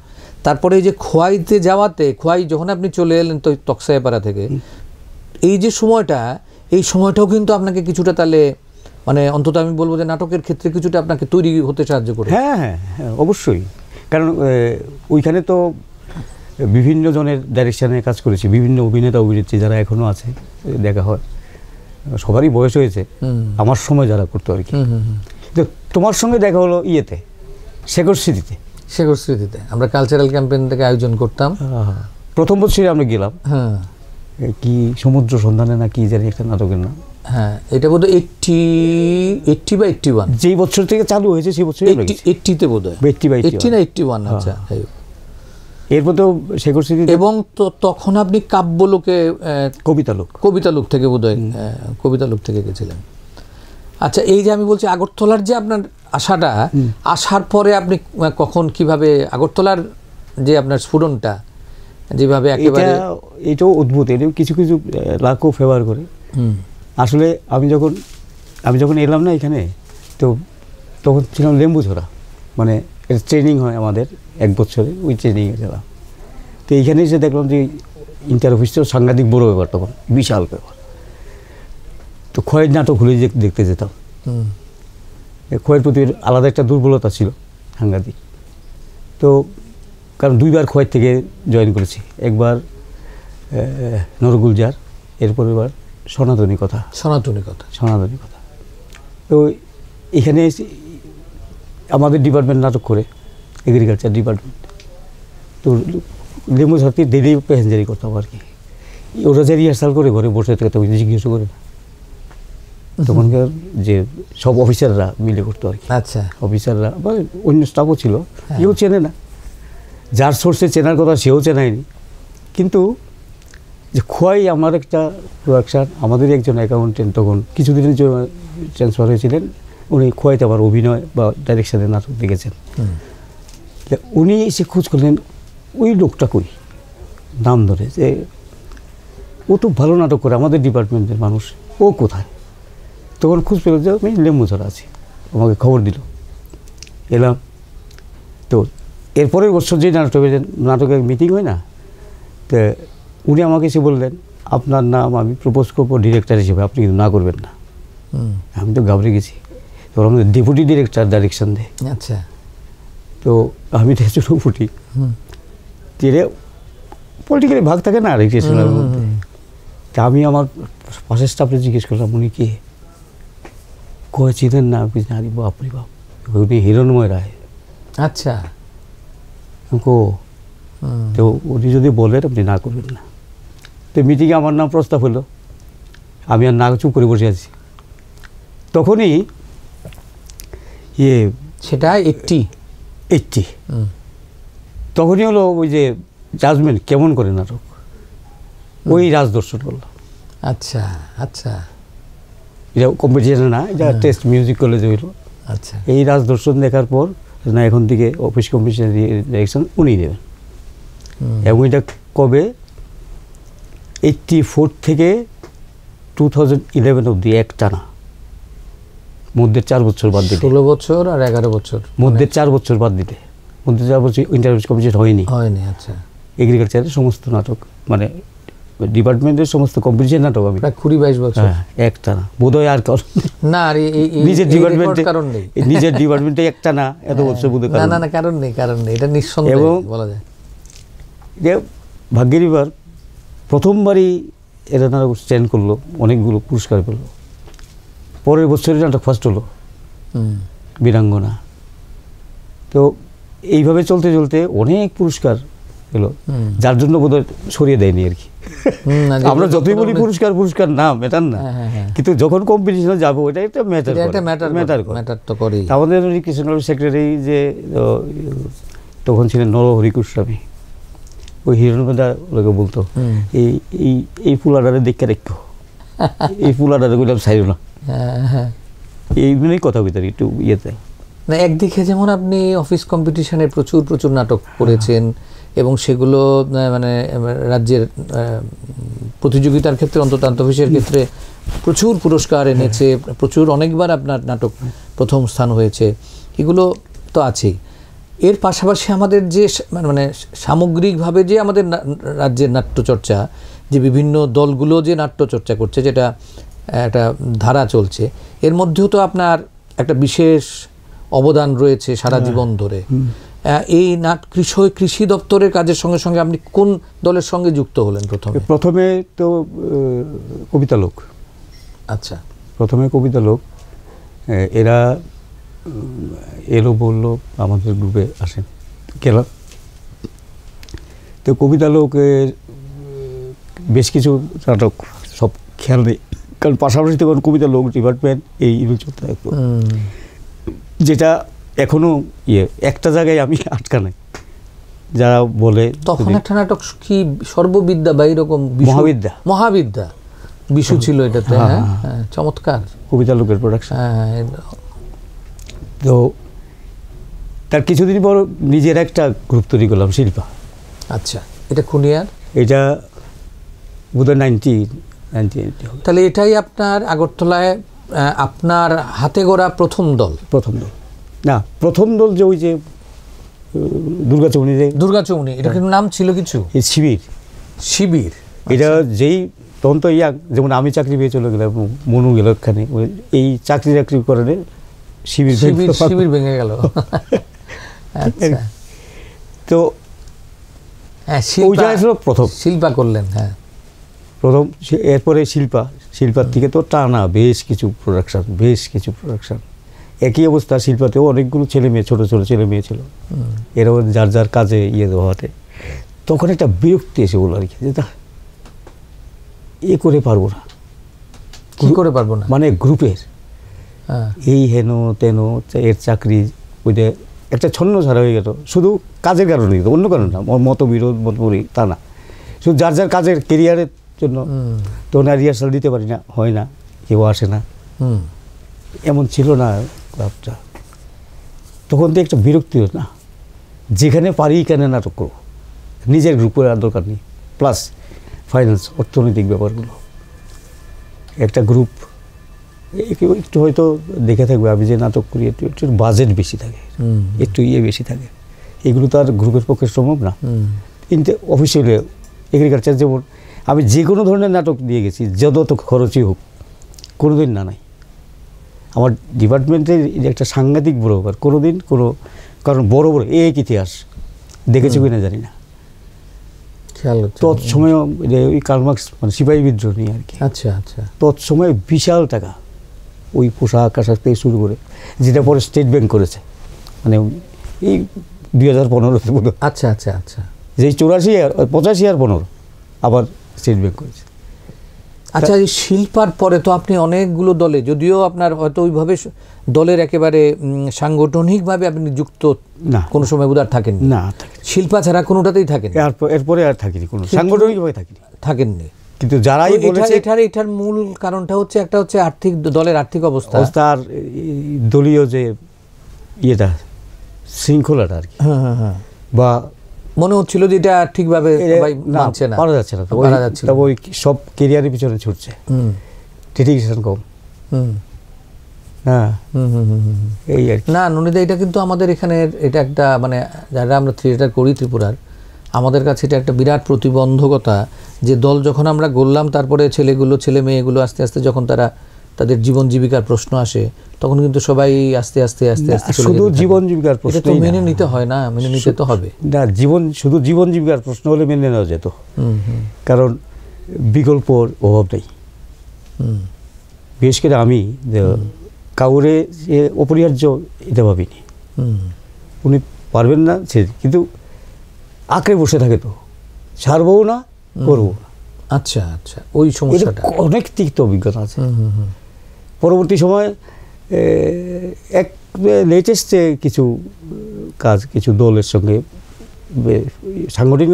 তারপরে এই যে খোয়াইতে যাওয়াতে, খোয়াই যখন আপনি চলে এলেন তো তকসাইপাড়া থেকে, এই যে সময়টা, এই সময়টাও কিন্তু আপনাকে কিছুটা তাহলে মানে অন্তত আমি বলবো যে নাটকের ক্ষেত্রে কিছুটা আপনাকে তৈরি হতে সাহায্য করে। হ্যাঁ, অবশ্যই। কারণ ওইখানে তো বিভিন্ন জনের ডাইরেকশানে কাজ করেছি, বিভিন্ন অভিনেত্রী যারা এখনও আছে, দেখা হয়, সবারই বয়স হয়েছে আমার সময় যারা করতো আর কি। তোমার সঙ্গে দেখা হলো ইয়েতে, শেখর স্মৃতিতে আমরা কালচারাল ক্যাম্পেইন থেকে আয়োজন করতাম। প্রথম বছরই আমরা গেলাম, কি সমুদ্র সন্ধানে না কি জানি একটা নাটকের নাম। হ্যাঁ, এটা বোধহয় 80 বা 81 যেই বছর থেকে চালু হয়েছে সেই বছর 80তে বোধহয় 80 না 81। আচ্ছা, এরপর তো শেখর স্মৃতি। এবং তখন আপনি কাব্যলোকে, কবিতালোক থেকে বোধহয়, কবিতালোক থেকে গেছিলেন। আচ্ছা, এই যে আমি বলছি আগরতলার যে আপনার আশাটা, আসার পরে আপনি কখন কিভাবে আগরতলার যে আপনার স্ফুরণটা যেভাবে একেবারে, এটাও অদ্ভুত, এটাও কিছু লাখও ফেভার করে। আসলে আমি যখন আমি যখন এলাম না এখানে, তো তখন ছিলাম লেম্বুঝরা, মানে ট্রেনিং হয় আমাদের 1 বছরে, ওই ট্রেনিংয়ে গেলাম। তো এইখানে এসে দেখলাম যে ইন্টার অফিসটাও সাংঘাতিক বড় ব্যাপার, তখন বিশাল ব্যাপার। তো খয়ের নাটক হলে দেখতে যেতাম। খয়ের প্রতি আলাদা একটা দুর্বলতা ছিল সাংঘাতিক। তো কারণ 2বার খয়ের থেকে জয়েন করেছি, একবার নরগুলজার, এরপর এবার সনাতনী কথা। তো এখানে আমাদের ডিপার্টমেন্ট নাটক করে, এগ্রিকালচার ডিপার্টমেন্ট। তো লেম্বুঝরাতে ডেলি প্যাসেঞ্জারি করতাম আর কি। ওরা যে রিহার্সাল করে ঘরে বসে থেকে তখন জিজ্ঞেস করে না, তখনকার যে সব অফিসাররা মিলে করতো আর কি। আচ্ছা, অফিসাররা বা অন্য স্টাফও ছিল, কেউ চেনে না, যার সোর্সে চেনার কথা সেও চেনায়নি। কিন্তু যে খোয়াই আমার একটা প্রোডাকশান, আমাদের একজন অ্যাকাউন্টেন্ট তখন কিছুদিনের জন্য ট্রান্সফার হয়েছিলেন, উনি খোয়াইতে আবার অভিনয় বা ডাইরেকশনের নাটক দেখেছেন। উনি এসে খোঁজ করলেন ওই লোকটা কই, নাম ধরে, যে ও তো ভালো নাটক করে, আমাদের ডিপার্টমেন্টের মানুষ, ও কোথায়? তখন খোঁজ পেল যে আমি লেম্বুঝরা আছি, আমাকে খবর দিল, এলাম। তো এরপরের বছর যে নাটকের মিটিং হয় না, তো উনি আমাকে এসে বললেন আপনার নাম আমি প্রপোজ করবো ডিরেক্টর হিসেবে, আপনি কিন্তু না করবেন না। আমি তো ঘাবড়ে গেছি, তো আমাদের ডেপুটি ডিরেক্টর ডাইরেকশন দেয়। আচ্ছা, তো আমি তো চুটি তীরে পলিটিক্যালি ভাগ থাকে না ডিরেকশনের মধ্যে। তা আমি আমার পাশের স্টাফে জিজ্ঞেস করলাম উনি কে, কয়ে চিনেন না? আরে বাপরে বাপ, উনি হিরণময় রায়। আচ্ছা, তো উনি যদি বলেন আপনি না করবেন না। তো মিটিংয়ে আমার নাম প্রস্তাব হলো, আমি আর না চুপ করে বসে আছি। তখনই সেটা 80 তখনই হলো ওই যে জাজমেন্ট কেমন করে নাটক, ওই রাজদর্শন হলো। আচ্ছা আচ্ছা, এটা কম্পিটিশনে না, এটা টেস্ট মিউজিক কলেজে হইলো। আচ্ছা, এই রাজদর্শন দেখার পর না এখন থেকে অফিস কম্পিটিশনের ডিরেকশন উনি দেবেন। এবং এটা কবে 84 থেকে 2011 অবধি একটানা, মধ্যে 4 বছর বাদ দিতে, 16 বছর আর 11 বছর মধ্যে 4 বছর বাদ দিতে, মধ্যে 4 বছর ইন্টার অফিস কম্পিটিশন হয়নি। আচ্ছা, এগ্রিকালচারের সমস্ত নাটক, মানে ডিপার্টমেন্টের সমস্ত কম্পিটিশন নাটক আমি 20-22 বছর একটানা, বোধহয় আর কারণ না, আর নিজের ডিপার্টমেন্টে কারণ নেই, নিজের ডিপার্টমেন্টে একটানা এত বছর বোধহয় না কারণ নেই, এটা নিঃসন্দেহে বলা যায়। যে ভাগ্যের এবার প্রথমবারই এরা নাটক স্ট্যান্ড করলো, অনেকগুলো পুরস্কার পেল। পরের বছরই নাটক ফার্স্ট হলো, বীরাঙ্গনা। তো এইভাবে চলতে চলতে অনেক পুরস্কার পেলো, যার জন্য বোধহয় সরিয়ে দেয়নি আর কি। আমরা যতই বলি পুরস্কার নাম ম্যাটার না, কিন্তু যখন কম্পিটিশনে যাবো ওটা একটা ম্যাটার তো করে। আমাদের কৃষ্ণনগর সেক্রেটারি যে তখন ছিলেন নরহরি গোস্বামী, ওই হিরণবেদা লোকে বলতো এই ফুলাডারে দেখে রেখো, এই ফুলাডারে বললাম ছাইল না, এইগুলোই কথা বলতে একটু ইয়েতে না। একদিকে যেমন আপনি অফিস কম্পিটিশনে প্রচুর নাটক করেছেন এবং সেগুলো মানে রাজ্যের প্রতিযোগিতার ক্ষেত্রে, অন্তত অফিসের ক্ষেত্রে প্রচুর পুরস্কার এনেছে, অনেকবার আপনার নাটক প্রথম স্থান হয়েছে, এগুলো তো আছেই। এর পাশাপাশি আমাদের যে মানে সামগ্রিকভাবে যে আমাদের রাজ্যের নাট্যচর্চা, যে বিভিন্ন দলগুলো যে নাট্যচর্চা করছে, যেটা একটা ধারা চলছে, এর মধ্যেও তো আপনার একটা বিশেষ অবদান রয়েছে সারা জীবন ধরে। এই কৃষি দপ্তরের কাজের সঙ্গে সঙ্গে আপনি কোন দলের সঙ্গে যুক্ত হলেন? প্রথমে তো কবিতা লোক। আচ্ছা, প্রথমে কবিতা লোক, এরা এলো বললো আমাদের গ্রুপে আসেন গেলাম। তো কবিতা লোকের বেশ কিছু নাটক সব খেয়াল নেই, কারণ পাশাপাশি তখন কবিতা লোক ডিপার্টমেন্ট এই চলতে থাকতো, যেটা এখনো একটা জায়গায় আমি আটকা নাই। যারা বলে তখন একটা নাটক কি সর্ববিদ্যা বা এরকম মহাবিদ্যা বিশু ছিল এটাতে, চমৎকার কবিতা লোকের প্রোডাকশন। তো তার কিছুদিন পর নিজের একটা গ্রুপ তৈরি করলাম, শিল্পা। আচ্ছা, এটা খুনিয়ার, এটা বোধহয় 90। তাহলে এটাই আপনার আগরতলায় আপনার হাতে গড়া প্রথম দল না, প্রথম দল যে ওই যে দুর্গাচৌমনি, এটা কিন্তু নাম ছিল কিছু, শিবির। এটা যেই তখন তো যেমন আমি চাকরি পেয়ে চলে গেলাম, মনু গেল ওখানে, এই চাকরি করে শিবির ভেঙে গেল। তো ওইটা ছিল প্রথম, শিল্পা করলেন। হ্যাঁ, প্রথম। এরপরে শিল্পার থেকে তো টানা বেশ কিছু প্রোডাকশন। একই অবস্থা, শিল্পাতেও অনেকগুলো ছেলে মেয়ে, ছোট ছোট ছেলে মেয়ে ছিল, এরাও যার যার কাজে হওয়াতে তখন একটা বিরক্তি এসে বলল আর কি, যে করে পারবো না, কি করে পারবো না, মানে গ্রুপের এই হেন তেন এর চাকরি, ওইটা একটা ছন্ন ছাড়া হয়ে গেল, শুধু কাজের কারণে, অন্য কারণ না, মতবিরোধ তা না, শুধু যার যার কাজের কেরিয়ারের জন্য। তখন আর রিহার্সাল দিতে পারি না, হয় না, কেউ আসে না, এমন ছিল না ক্লাবটা। তখন তো একটা বিরক্তি হতো না, যেখানে পারি কেন নাটক করবো, নিজের গ্রুপের আর দরকার নেই, প্লাস ফাইন্যান্স, অর্থনৈতিক ব্যাপারগুলো। একটা গ্রুপ একটু হয়তো দেখে থাকবে, আমি যে নাটক করি একটু বাজেট বেশি থাকে, একটু বেশি থাকে, এগুলো তো আর গ্রুপের পক্ষে সম্ভব না। কিন্তু অফিসিয়ালি এগ্রিকালচার যেমন আমি যে কোনো ধরনের নাটক দিয়ে গেছি, যত খরচই হোক, কোনোদিন না নাই। আমার ডিপার্টমেন্টের একটা সাংঘাতিক বড় ব্যাপার, কোনোদিন কারণ বড় এক ইতিহাস দেখেছি কিনা জানি না, তৎসময় ওই কার্লমার্কস মানে সিপাহী বিদ্রোহ নিয়ে আর কি। আচ্ছা আচ্ছা। তৎসময় বিশাল টাকা, ওই পোশাক আশাক থেকে শুরু করে, যেটা পরে স্টেট ব্যাংক করেছে, মানে এই 2015-তে বলো। আচ্ছা আচ্ছা আচ্ছা। যেই 85 আর 15 আবার স্টেট ব্যাংক করেছে। আচ্ছা, এই শিল্পার পরে তো আপনি অনেকগুলো দলে, যদিও আপনার হয়তো ওইভাবে দলের একেবারে সাংগঠনিকভাবে আপনি যুক্ত না, কোনো সময় উদার থাকেন না, শিল্পা ছাড়া কোনোটাতেই থাকেন, এরপরে আর থাকিনি, কোনো সাংগঠনিকভাবে থাকেননি। কিন্তু যারাই বলেছে, এটার মূল কারণটা হচ্ছে, একটা হচ্ছে আর্থিক, দলের আর্থিক অবস্থা, আর দলীয় যে শৃঙ্খলাটা আর কি, বা মনে হচ্ছিল যে এটা ঠিকভাবে মানছে না, পারা যাচ্ছে না, তবে ওই সব কেরিয়ারের পিছনে ছুটছে, ডেডিকেশন কম। এই আর না ননিদা, এটা কিন্তু আমাদের এখানে এটা একটা মানে যারা আমরা থিয়েটার করি ত্রিপুরার, আমাদের কাছে এটা একটা বিরাট প্রতিবন্ধকতা, যে দল যখন আমরা গড়লাম, তারপরে ছেলে মেয়েগুলো আস্তে আস্তে যখন তাদের জীবন জীবিকার প্রশ্ন আসে, তখন কিন্তু সবাই আস্তে আস্তে শুধু জীবন জীবিকার প্রশ্ন তো মেনে নিতে হয় না, মেনে নিতে তো হবে না। শুধু জীবন জীবিকার প্রশ্ন হলে মেনে নেওয়া যেত, কারণ বিকল্পর অভাব নেই। বিশেষ করে আমি কাউরে অপরিহার্য এটা ভাবিনি, উনি পারবেন না সে, কিন্তু আঁকড়ে বসে থাকে, তো ছাড়বও না, করবো। আচ্ছা আচ্ছা, ওই সমস্যাটা অনেক তিক্ত অভিজ্ঞতা আছে। পরবর্তী সময় এক লেটেস্টে কিছু দলের সঙ্গে সাংগঠনিক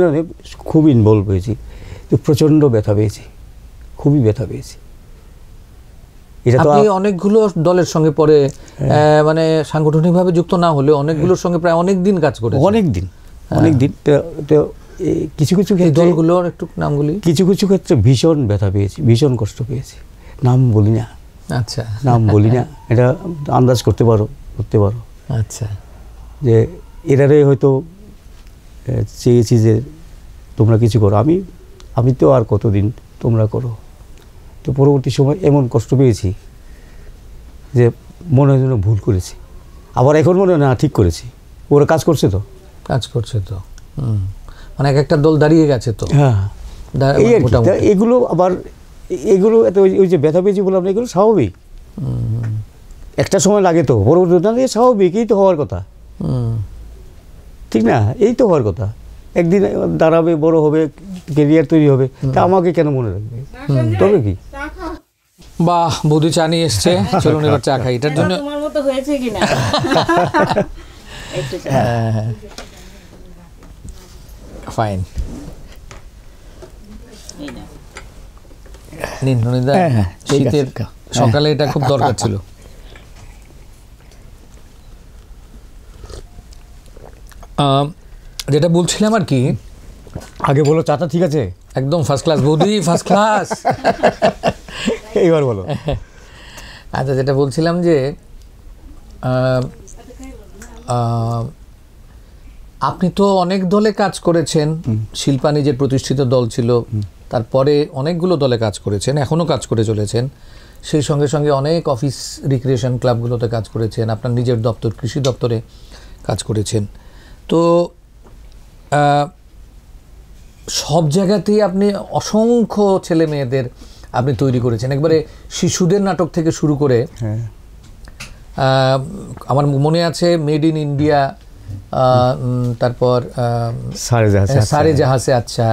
খুব ইনভলভ হয়েছি, তো প্রচণ্ড ব্যথা পেয়েছি, খুবই ব্যথা পেয়েছি। আপনি অনেকগুলো দলের সঙ্গে পরে মানে সাংগঠনিকভাবে যুক্ত না হলে অনেকগুলোর সঙ্গে প্রায় অনেক দিন কাজ করে, অনেক দিন। কিছু ক্ষেত্রে দলগুলোর একটু নামগুলি, কিছু ক্ষেত্রে ভীষণ ব্যথা পেয়েছি, ভীষণ কষ্ট পেয়েছি, নাম বলি না। আচ্ছা, নাম বলি না, এটা আন্দাজ করতে পারো। আচ্ছা, যে এরারে হয়তো চেয়েছি যে তোমরা কিছু করো, আমি তো আর কতদিন তোমরা করো। তো পরবর্তী সময় এমন কষ্ট পেয়েছি যে মনে হয় যেন ভুল করেছি, আবার এখন মনে হয় না ঠিক করেছি। ওরা কাজ করছে তো মানে একটা দল দাঁড়িয়ে গেছে তো। হ্যাঁ, এগুলো আবার ওই যে ব্যথা পেয়েছি বললাম, এগুলো স্বাভাবিক, একটা সময় লাগে তো, পরবর্তী স্বাভাবিক, এই তো হওয়ার কথা, ঠিক না? এই তো হওয়ার কথা, একদিন দাঁড়াবে, বড় হবে, ক্যারিয়ার তৈরি হবে, তা আমাকে কেন মনে রাখবে? তবে কি, বাহ, বৌদি চা নিয়ে এসছে, চলুন এবার চা খাই। এটার জন্য তোমার মতো হয়েছে কিনা ফাইন, নিন ননিদা, শীতের সকালে এটা খুব দরকার ছিল। যেটা বলছিলাম আর কি, আগে বলো চাটা ঠিক আছে, একদম ফার্স্ট ক্লাস বৌদি, ফার্স্ট ক্লাস। এইবার বলো। আচ্ছা, যেটা বলছিলাম যে আপনি তো অনেক দলে কাজ করেছেন। শিল্পা নিজের প্রতিষ্ঠিত দল ছিল, তারপরে অনেকগুলো দলে কাজ করেছেন, এখনও কাজ করে চলেছেন। সেই সঙ্গে সঙ্গে অনেক অফিস রিক্রিয়েশন ক্লাবগুলোতে কাজ করেছেন, আপনার নিজের দপ্তর কৃষি দপ্তরে কাজ করেছেন। তো সব জায়গাতেই আপনি অসংখ্য ছেলে মেয়েদের আপনি তৈরি করেছেন, একবারে শিশুদের নাটক থেকে শুরু করে। আমার মনে আছে মেড ইন ইন্ডিয়া, তারপর সারে জাহাসে আচ্ছা,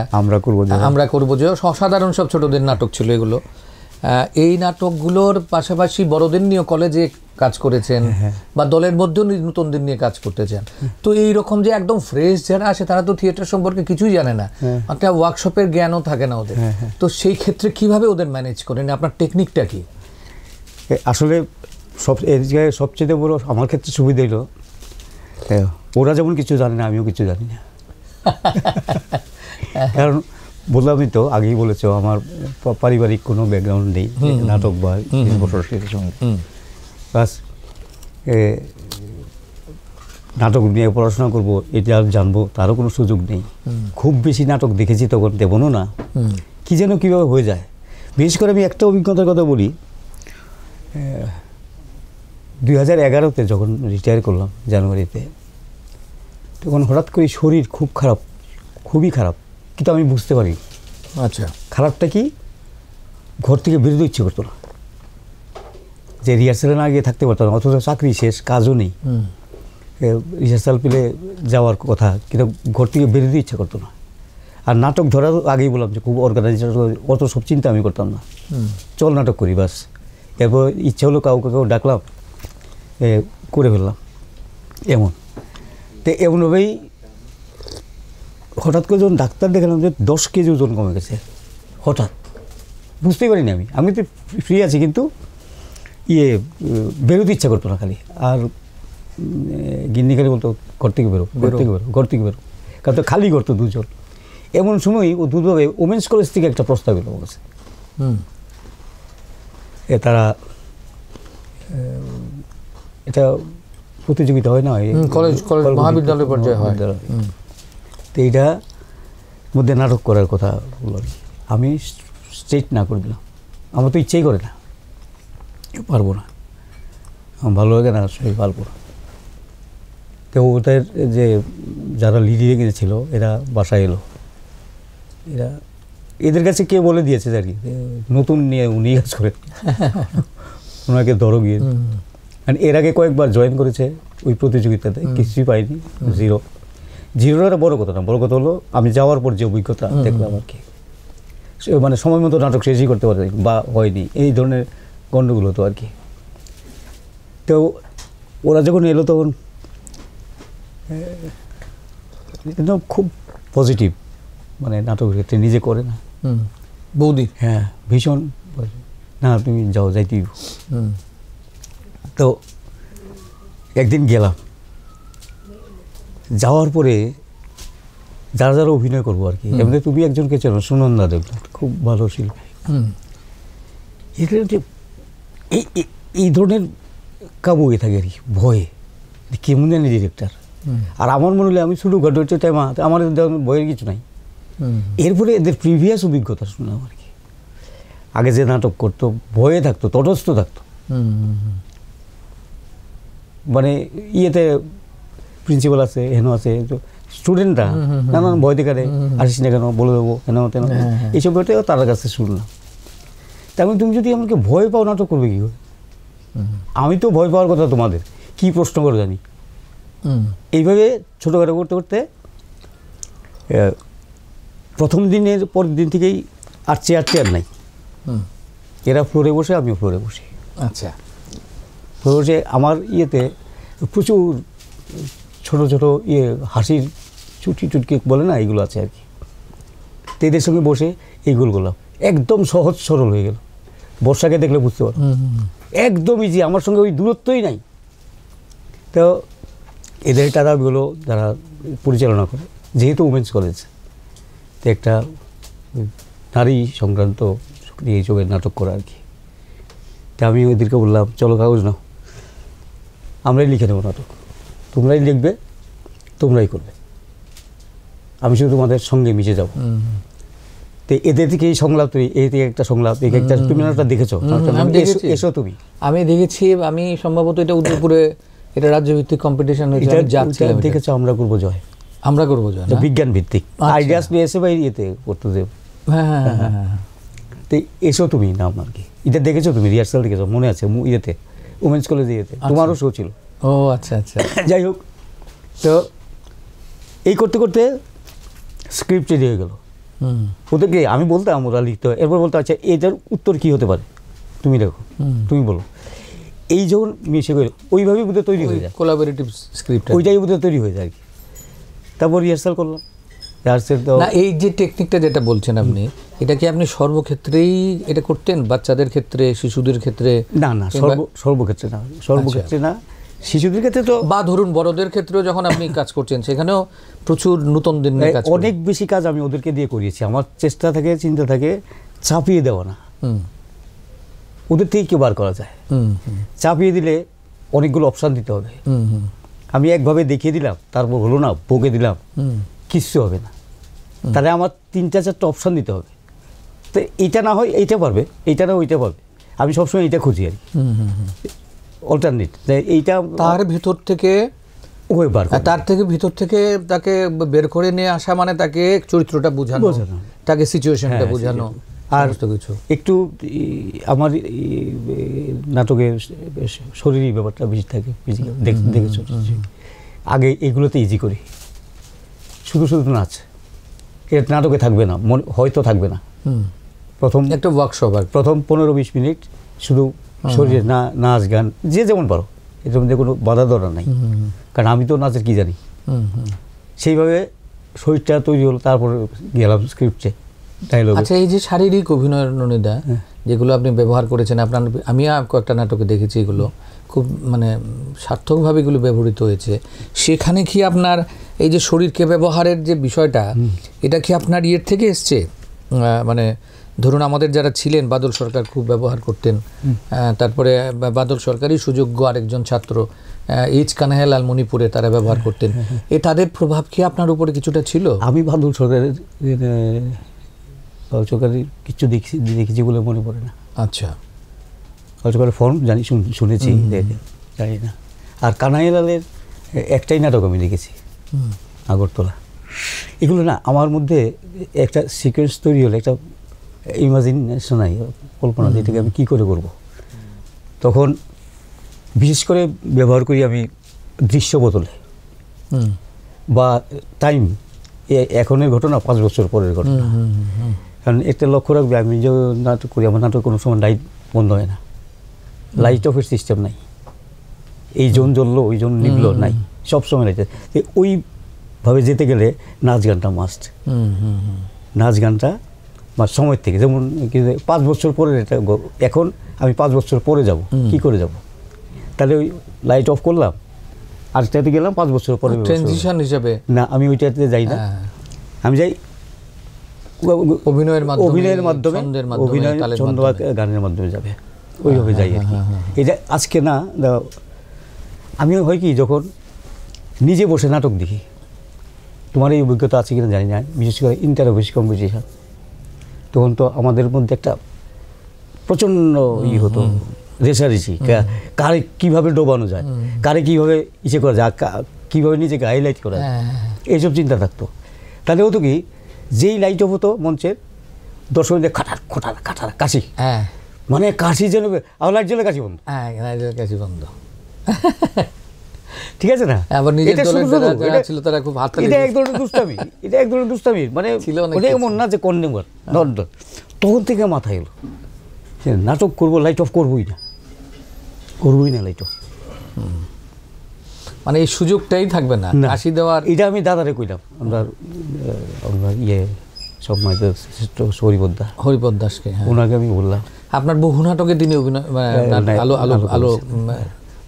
আমরা করবো যে অসাধারণ সব ছোটদের নাটক ছিল এগুলো। এই নাটকগুলোর পাশাপাশি বড়দের নিয়ে কলেজে কাজ করেছেন বা দলের মধ্যেও নতুনদের নিয়ে কাজ করতে চান। তো এইরকম যে একদম ফ্রেশ যারা আসে তারা তো থিয়েটার সম্পর্কে কিছুই জানে না, একটা ওয়ার্কশপের জ্ঞানও থাকে না ওদের। তো সেই ক্ষেত্রে কিভাবে ওদের ম্যানেজ করেন, আপনার টেকনিকটা কি? আসলে এর জায়গায় সবচেয়ে বড় আমার ক্ষেত্রে সুবিধা হলো, ওরা যেমন কিছু জানে না আমিও কিছু জানি না। কারণ বললামই তো, আগেই বলেছ আমার পারিবারিক কোনো ব্যাকগ্রাউন্ড নেই নাটক বা সংস্কৃতির সঙ্গে। বাস নাটক নিয়ে পড়াশোনা করবো এটা জানবো তারও কোনো সুযোগ নেই। খুব বেশি নাটক দেখেছি তখন, দেবনও না, কি যেন কীভাবে হয়ে যায়। বিশেষ করে আমি একটা অভিজ্ঞতার কথা বলি, 2011-তে যখন রিটায়ার করলাম জানুয়ারিতে, তখন হঠাৎ করে শরীর খুব খারাপ, খুবই খারাপ, কিন্তু আমি বুঝতে পারি। আচ্ছা, খারাপটা কি, ঘর থেকে বেরোতে ইচ্ছে করতো না, যে রিহার্সালে না গিয়ে থাকতে পারতাম না, অথচ চাকরি শেষ, কাজও নেই, রিহার্সাল পেলে যাওয়ার কথা, কিন্তু ঘর থেকে বেরোতে ইচ্ছে করতো না। আর নাটক ধরার আগেই বললাম যে খুব অর্গানাইজার, অত সব চিন্তা আমি করতাম না, চল নাটক করি বাস। এরপর ইচ্ছা হলো কাউকে ডাকলাম, করে ফেললাম এমন। তো এমনভাবেই হঠাৎ করে যখন ডাক্তার দেখালাম যে 10 কেজি ওজন কমে গেছে, হঠাৎ বুঝতেই পারিনি আমি তো ফ্রি আছি, কিন্তু বেরোতে ইচ্ছা করতো না খালি। আর গিন্নি খালি বলতো ঘর থেকে বেরো, ঘর থেকে বেরো, ঘর থেকে বেরো, কারণ তো খালি করতো দুজন। এমন সময় ও দুধভাবে ওমেন্স কলেজ থেকে একটা প্রস্তাব এলো আমার কাছে। তারা এটা প্রতিযোগিতা হয় না, কলেজ মহাবিদ্যালয় পর্যায়ে হয়, তো এইটা মধ্যে নাটক করার কথা বলল। আমি স্ট্রেট না করে দিলাম, আমার তো ইচ্ছেই করে না, পারবো না, আমার ভালো লাগে না, সেই পারবো না। তো ওদের যে যারা লিডিয়ে গিয়েছিল এরা বাসায় এলো, এদের কাছে কে বলে দিয়েছে আর কি, নতুন নিয়ে উনি কাজ করে, ওনাকে ধরো গিয়ে। এর আগে কয়েকবার জয়েন করেছে ওই প্রতিযোগিতাতে, কিছুই পাইনি, জিরোটা বড় কথা না, বড় কথা হলো আমি যাওয়ার পর যে অভিজ্ঞতা দেখলাম আর কি, মানে সময় মতো নাটক শেষই করতে পারে বা হয়নি, এই ধরনের গণ্ডগোল হতো আর কি। তো ওরা যখন এলো তখন খুব পজিটিভ, মানে নাটকের ক্ষেত্রে নিজে করে না বৌদি, হ্যাঁ ভীষণ, না তুমি যাইতেই। তো একদিন গেলাম, যাওয়ার পরে যারা যারা অভিনয় করবো আর কি, এমনি তুমি একজনকে চেনো, সুনন্দা দেবনাথ, খুব ভালো শিল্পী। এই ধরনের কাবু হয়ে থাকে আর কি, ভয়ে কেমন জানি ডিরেক্টর। আর আমার মনে হলে আমি শুধু ঘটে টাইমা, আমার ভয়ের কিছু নাই। এরপরে এদের প্রিভিয়াস অভিজ্ঞতা শুনলাম আর কি, আগে যে নাটক করতো ভয়ে থাকতো, তটস্থ থাকতো, মানে ইয়েতে প্রিন্সিপাল আছে, হেন আছে, স্টুডেন্টরা নানান ভয় দেখারে, আসিস না কেন, বলে দেবো হেন তেন, এইসব ব্যাপারটাও তার কাছে শুনলাম। তেমন তুমি যদি আমাকে ভয় পাও, নাটক করবে কী করে? আমি তো ভয় পাওয়ার কথা তোমাদের, কি প্রশ্ন করে জানি। এইভাবে ছোটোখাটো করতে করতে প্রথম দিনের পরের দিন থেকেই আর চেয়ার নাই, এরা ফ্লোরে বসে, আমিও ফ্লোরে বসি। আচ্ছা, ফ্লোরে বসে আমার ইয়েতে প্রচুর ছোটো ছোটো হাসির চুটকি বলে না, এইগুলো আছে আর কি। তো এদের সঙ্গে বসে এইগুলো করলাম, একদম সহজ সরল হয়ে গেল। বর্ষাকে দেখলে বুঝতে পারো, একদম ইজি, আমার সঙ্গে ওই দূরত্বই নাই। তো এদের তারাগুলো যারা পরিচালনা করে, যেহেতু উমেন্স কলেজ, তো একটা নারী সংক্রান্ত নিয়ে যোগের নাটক করা আর কি। তো তা আমি ওদেরকে বললাম চলো কাগজ নাও, আমরাই লিখে দেবো নাটক, তোমরাই লিখবে, তোমরাই করবে, আমি শুধু তোমাদের সঙ্গে মিশে যাবো। তো এদের থেকে এই সংলাপ তৈরি, এই থেকে একটা সংলাপ, এই একটা তুমি নাটকটা দেখেছো? এসো তুমি। আমি দেখেছি, আমি সম্ভবত এটা উদয়পুরে এটা রাজ্যভিত্তিক কম্পিটিশন হয়েছে, আমি যাচ্ছিলাম। দেখেছো আমরা করবো জয়, আমরা করবো জয় বিজ্ঞান ভিত্তিক আইডিয়াস নিয়ে এসে ভাই ইয়েতে করতে দেব। হ্যাঁ। তো এসো তুমি নাম আর কি, এটা দেখেছো তুমি? রিহার্সাল দেখেছো মনে আছে? ইয়েতে উমেন্স কলেজে ইয়েতে তোমারও শো ছিল। ও আচ্ছা আচ্ছা। যাই হোক, তো এই করতে করতে স্ক্রিপ্ট রেডি হয়ে গেল। ওদেরকে আমি বলতাম ওরা লিখতে হয়, এরপর বলতো আচ্ছা এটার উত্তর কী হতে পারে, তুমি দেখো, তুমি বলো। এই যখন মিশে গেল ওইভাবেই বোধহয় তৈরি হয়ে যায়, কোলাবোরেটিভ স্ক্রিপ্ট, ওইটাই বোধহয় তৈরি হয়ে যায় আর কি। তারপর রিহার্সাল করলাম। না এই যে টেকনিকটা যেটা বলছেন আপনি, এটা কি আপনি সর্বক্ষেত্রেই এটা করতেন? বাচ্চাদের ক্ষেত্রে, শিশুদের ক্ষেত্রে? না না, সর্বক্ষেত্রে না, সর্বক্ষেত্রে না, শিশুদের ক্ষেত্রে তো, বা ধরুন বড়দের ক্ষেত্রেও যখন আপনি কাজ করছেন সেখানেও প্রচুর নতুন দিন নিয়ে কাজ, অনেক বেশি কাজ আমি ওদেরকে দিয়ে করিয়েছি। আমার চেষ্টা থাকে, চিন্তা থাকে চাপিয়ে দেওয়া না, ওদের থেকে কি বার করা যায়। চাপিয়ে দিলে অনেকগুলো অপশান দিতে হবে। আমি একভাবে দেখিয়ে দিলাম, তারপর হলো না, বকে দিলাম, কিচ্ছু হবে না। তাহলে আমার 3-4টা অপশান দিতে হবে। তো এইটা না হয় এইটা পারবে, এইটা না ওইটা পারবে, আমি সবসময় এইটা খুঁজি আর কি, অল্টারনেট। এইটা তার ভিতর থেকে তার থেকে ভিতর থেকে তাকে বের করে নিয়ে আসা, মানে তাকে চরিত্রটা বোঝানো, তাকে সিচুয়েশনটা বোঝানো, আর কিছু একটু আমার নাটকের শরীরী ব্যাপারটা বেশি থাকে, দেখেছো আগে এগুলোতে ইজি করি, শুধু শুধু নাচ এর নাটকে থাকবে না, হয়তো থাকবে না। প্রথম একটা ওয়ার্কশপ, আর প্রথম 15-20 মিনিট শুধু শরীরে নাচ গান, যে যেমন পারো, এর মধ্যে কোনো বাধা ধরা নাই, কারণ আমি তো নাচের কি জানি। সেইভাবে শরীরটা তৈরি হলো, তারপর গেলাম স্ক্রিপ্টে, ডায়লগ। আচ্ছা, এই যে শারীরিক অভিনয় ননিদা যেগুলো আপনি ব্যবহার করেছেন, আপনার আমি কয়েকটা নাটকে দেখেছি, এগুলো খুব মানে সার্থকভাবে এগুলো ব্যবহৃত হয়েছে। সেখানে কি আপনার এই যে শরীরকে ব্যবহারের যে বিষয়টা, এটা কি আপনার ইয়ের থেকে এসছে? মানে ধরুন আমাদের যারা ছিলেন, বাদল সরকার খুব ব্যবহার করতেন, তারপরে বাদল সরকারই সুযোগ্য আরেকজন ছাত্র এইচ কানাইলাল মণিপুরে তারা ব্যবহার করতেন। তাদের প্রভাব কি আপনার উপরে কিছুটা ছিল? আমি বাদল সরকারের কিছু দেখেছি বলে মনে পড়ে না। আচ্ছা, সরকারের ফর্ম জানি, শুনেছি, জানি না। আর কানাইলালের একটাই নাটক আমি দেখেছি, আগরতলা। এগুলো না আমার মধ্যে একটা সিকোয়েন্স তৈরি হলে, একটা ইমাজিনেশন নাই, কল্পনা, যেটাকে আমি কী করে করব। তখন বিশেষ করে ব্যবহার করি আমি দৃশ্য বদলে বা টাইম, এখনের ঘটনা 5 বছর পরের ঘটনা। কারণ একটা লক্ষ্য রাখবে, আমি যে নাটক করি, আমার নাটক কোনো সময় লাইট বন্ধ হয় না, লাইট অফের সিস্টেম নাই, এই জন জ্বললো ওই জন নিভলো নাই, সবসময় লাইট। ওইভাবে যেতে গেলে নাচ গানটা মাস্ট। নাচ গানটা সময়ের থেকে, যেমন 5 বছর পরে, এটা এখন আমি 5 বছর পরে যাব, কি করে যাব? তাহলে ওই লাইট অফ করলাম, আরেকটাতে গেলাম 5 বছর পরে, ট্রানজিশন হিসেবে না, আমি ওইটাতে যাই না, আমি যাই অভিনয়ের মাধ্যমে, অভিনয় ছন্দ গানের মাধ্যমে যাবে, ওইভাবে যাই আর কি। এটা আজকে না, আমি হয় কি, যখন নিজে বসে নাটক দেখি, তোমার এই অভিজ্ঞতা আছে কিনা জানি না, বিশেষ করে ইন্টার অফিস কম্পিটিশন, তখন তো আমাদের মধ্যে একটা প্রচণ্ড হতো, রেশারেশি, কারে কীভাবে ডোবানো যায়, কারে কীভাবে ইসে করা যায়, কীভাবে নিজেকে হাইলাইট করা যায়, এইসব চিন্তা থাকতো। তাহলে হতো কি, যেই লাইট অফ হতো মঞ্চের, দর্শকদের খাটার খোটার কাটার কাশি, মানে কাশি যেন, আর লাইট জ্বলে কাশি বন্ধ, কাশি বন্ধ, ঠিক আছে না? এটা এক ধরনের দুষ্টামি, এটা এক ধরনের দুষ্টামি, মানে এমন না যে কন্ডেমার। তখন থেকে মাথায় এলো নাটক করবো, লাইট অফ করবোই না লাইট অফ, মানে এই সুযোগটাই থাকবে না কাশি দেওয়ার। এটা আমি দাদারে কইলাম, আমরা হরিপদ দাসকে, ওনাকে আমি বললাম। আপনার বহু নাটকে তিনি অভিনয়, আলো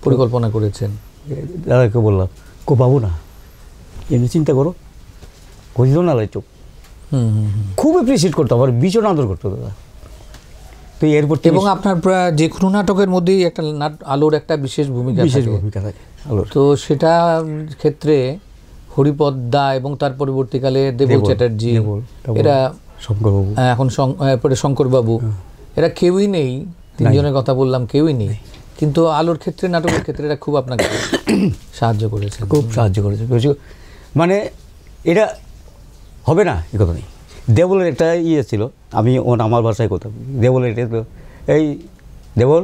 পরিকল্পনা করেছেন। দাদাকে বললাম, পাবো না, এমনি চিন্তা করো, কইল না লাইট অফ। খুব অ্যাপ্রিসিয়েট করতো, আমার ভীষণ আদর করতো দাদা। তো এরপর এবং আপনার প্রায় যে কোনো নাটকের মধ্যেই একটা আলোর একটা বিশেষ ভূমিকা থাকে। তো সেটা ক্ষেত্রে হরিপদ্দা এবং তার পরবর্তীকালে দেবল চ্যাটার্জি, এরা শঙ্করবাবু, এখন পরে শঙ্করবাবু, এরা কেউই নেই, তিনজনের কথা বললাম, কেউই নেই, কিন্তু আলোর ক্ষেত্রে, নাটকের ক্ষেত্রে এরা খুব আপনাকে সাহায্য করেছে, খুব সাহায্য করেছে। মানে এটা হবে না এ কথা নেই। দেবলের একটা ইয়ে ছিল, আমি আমার ভাষায় কথা বলি, দেবলের এটা এই দেবল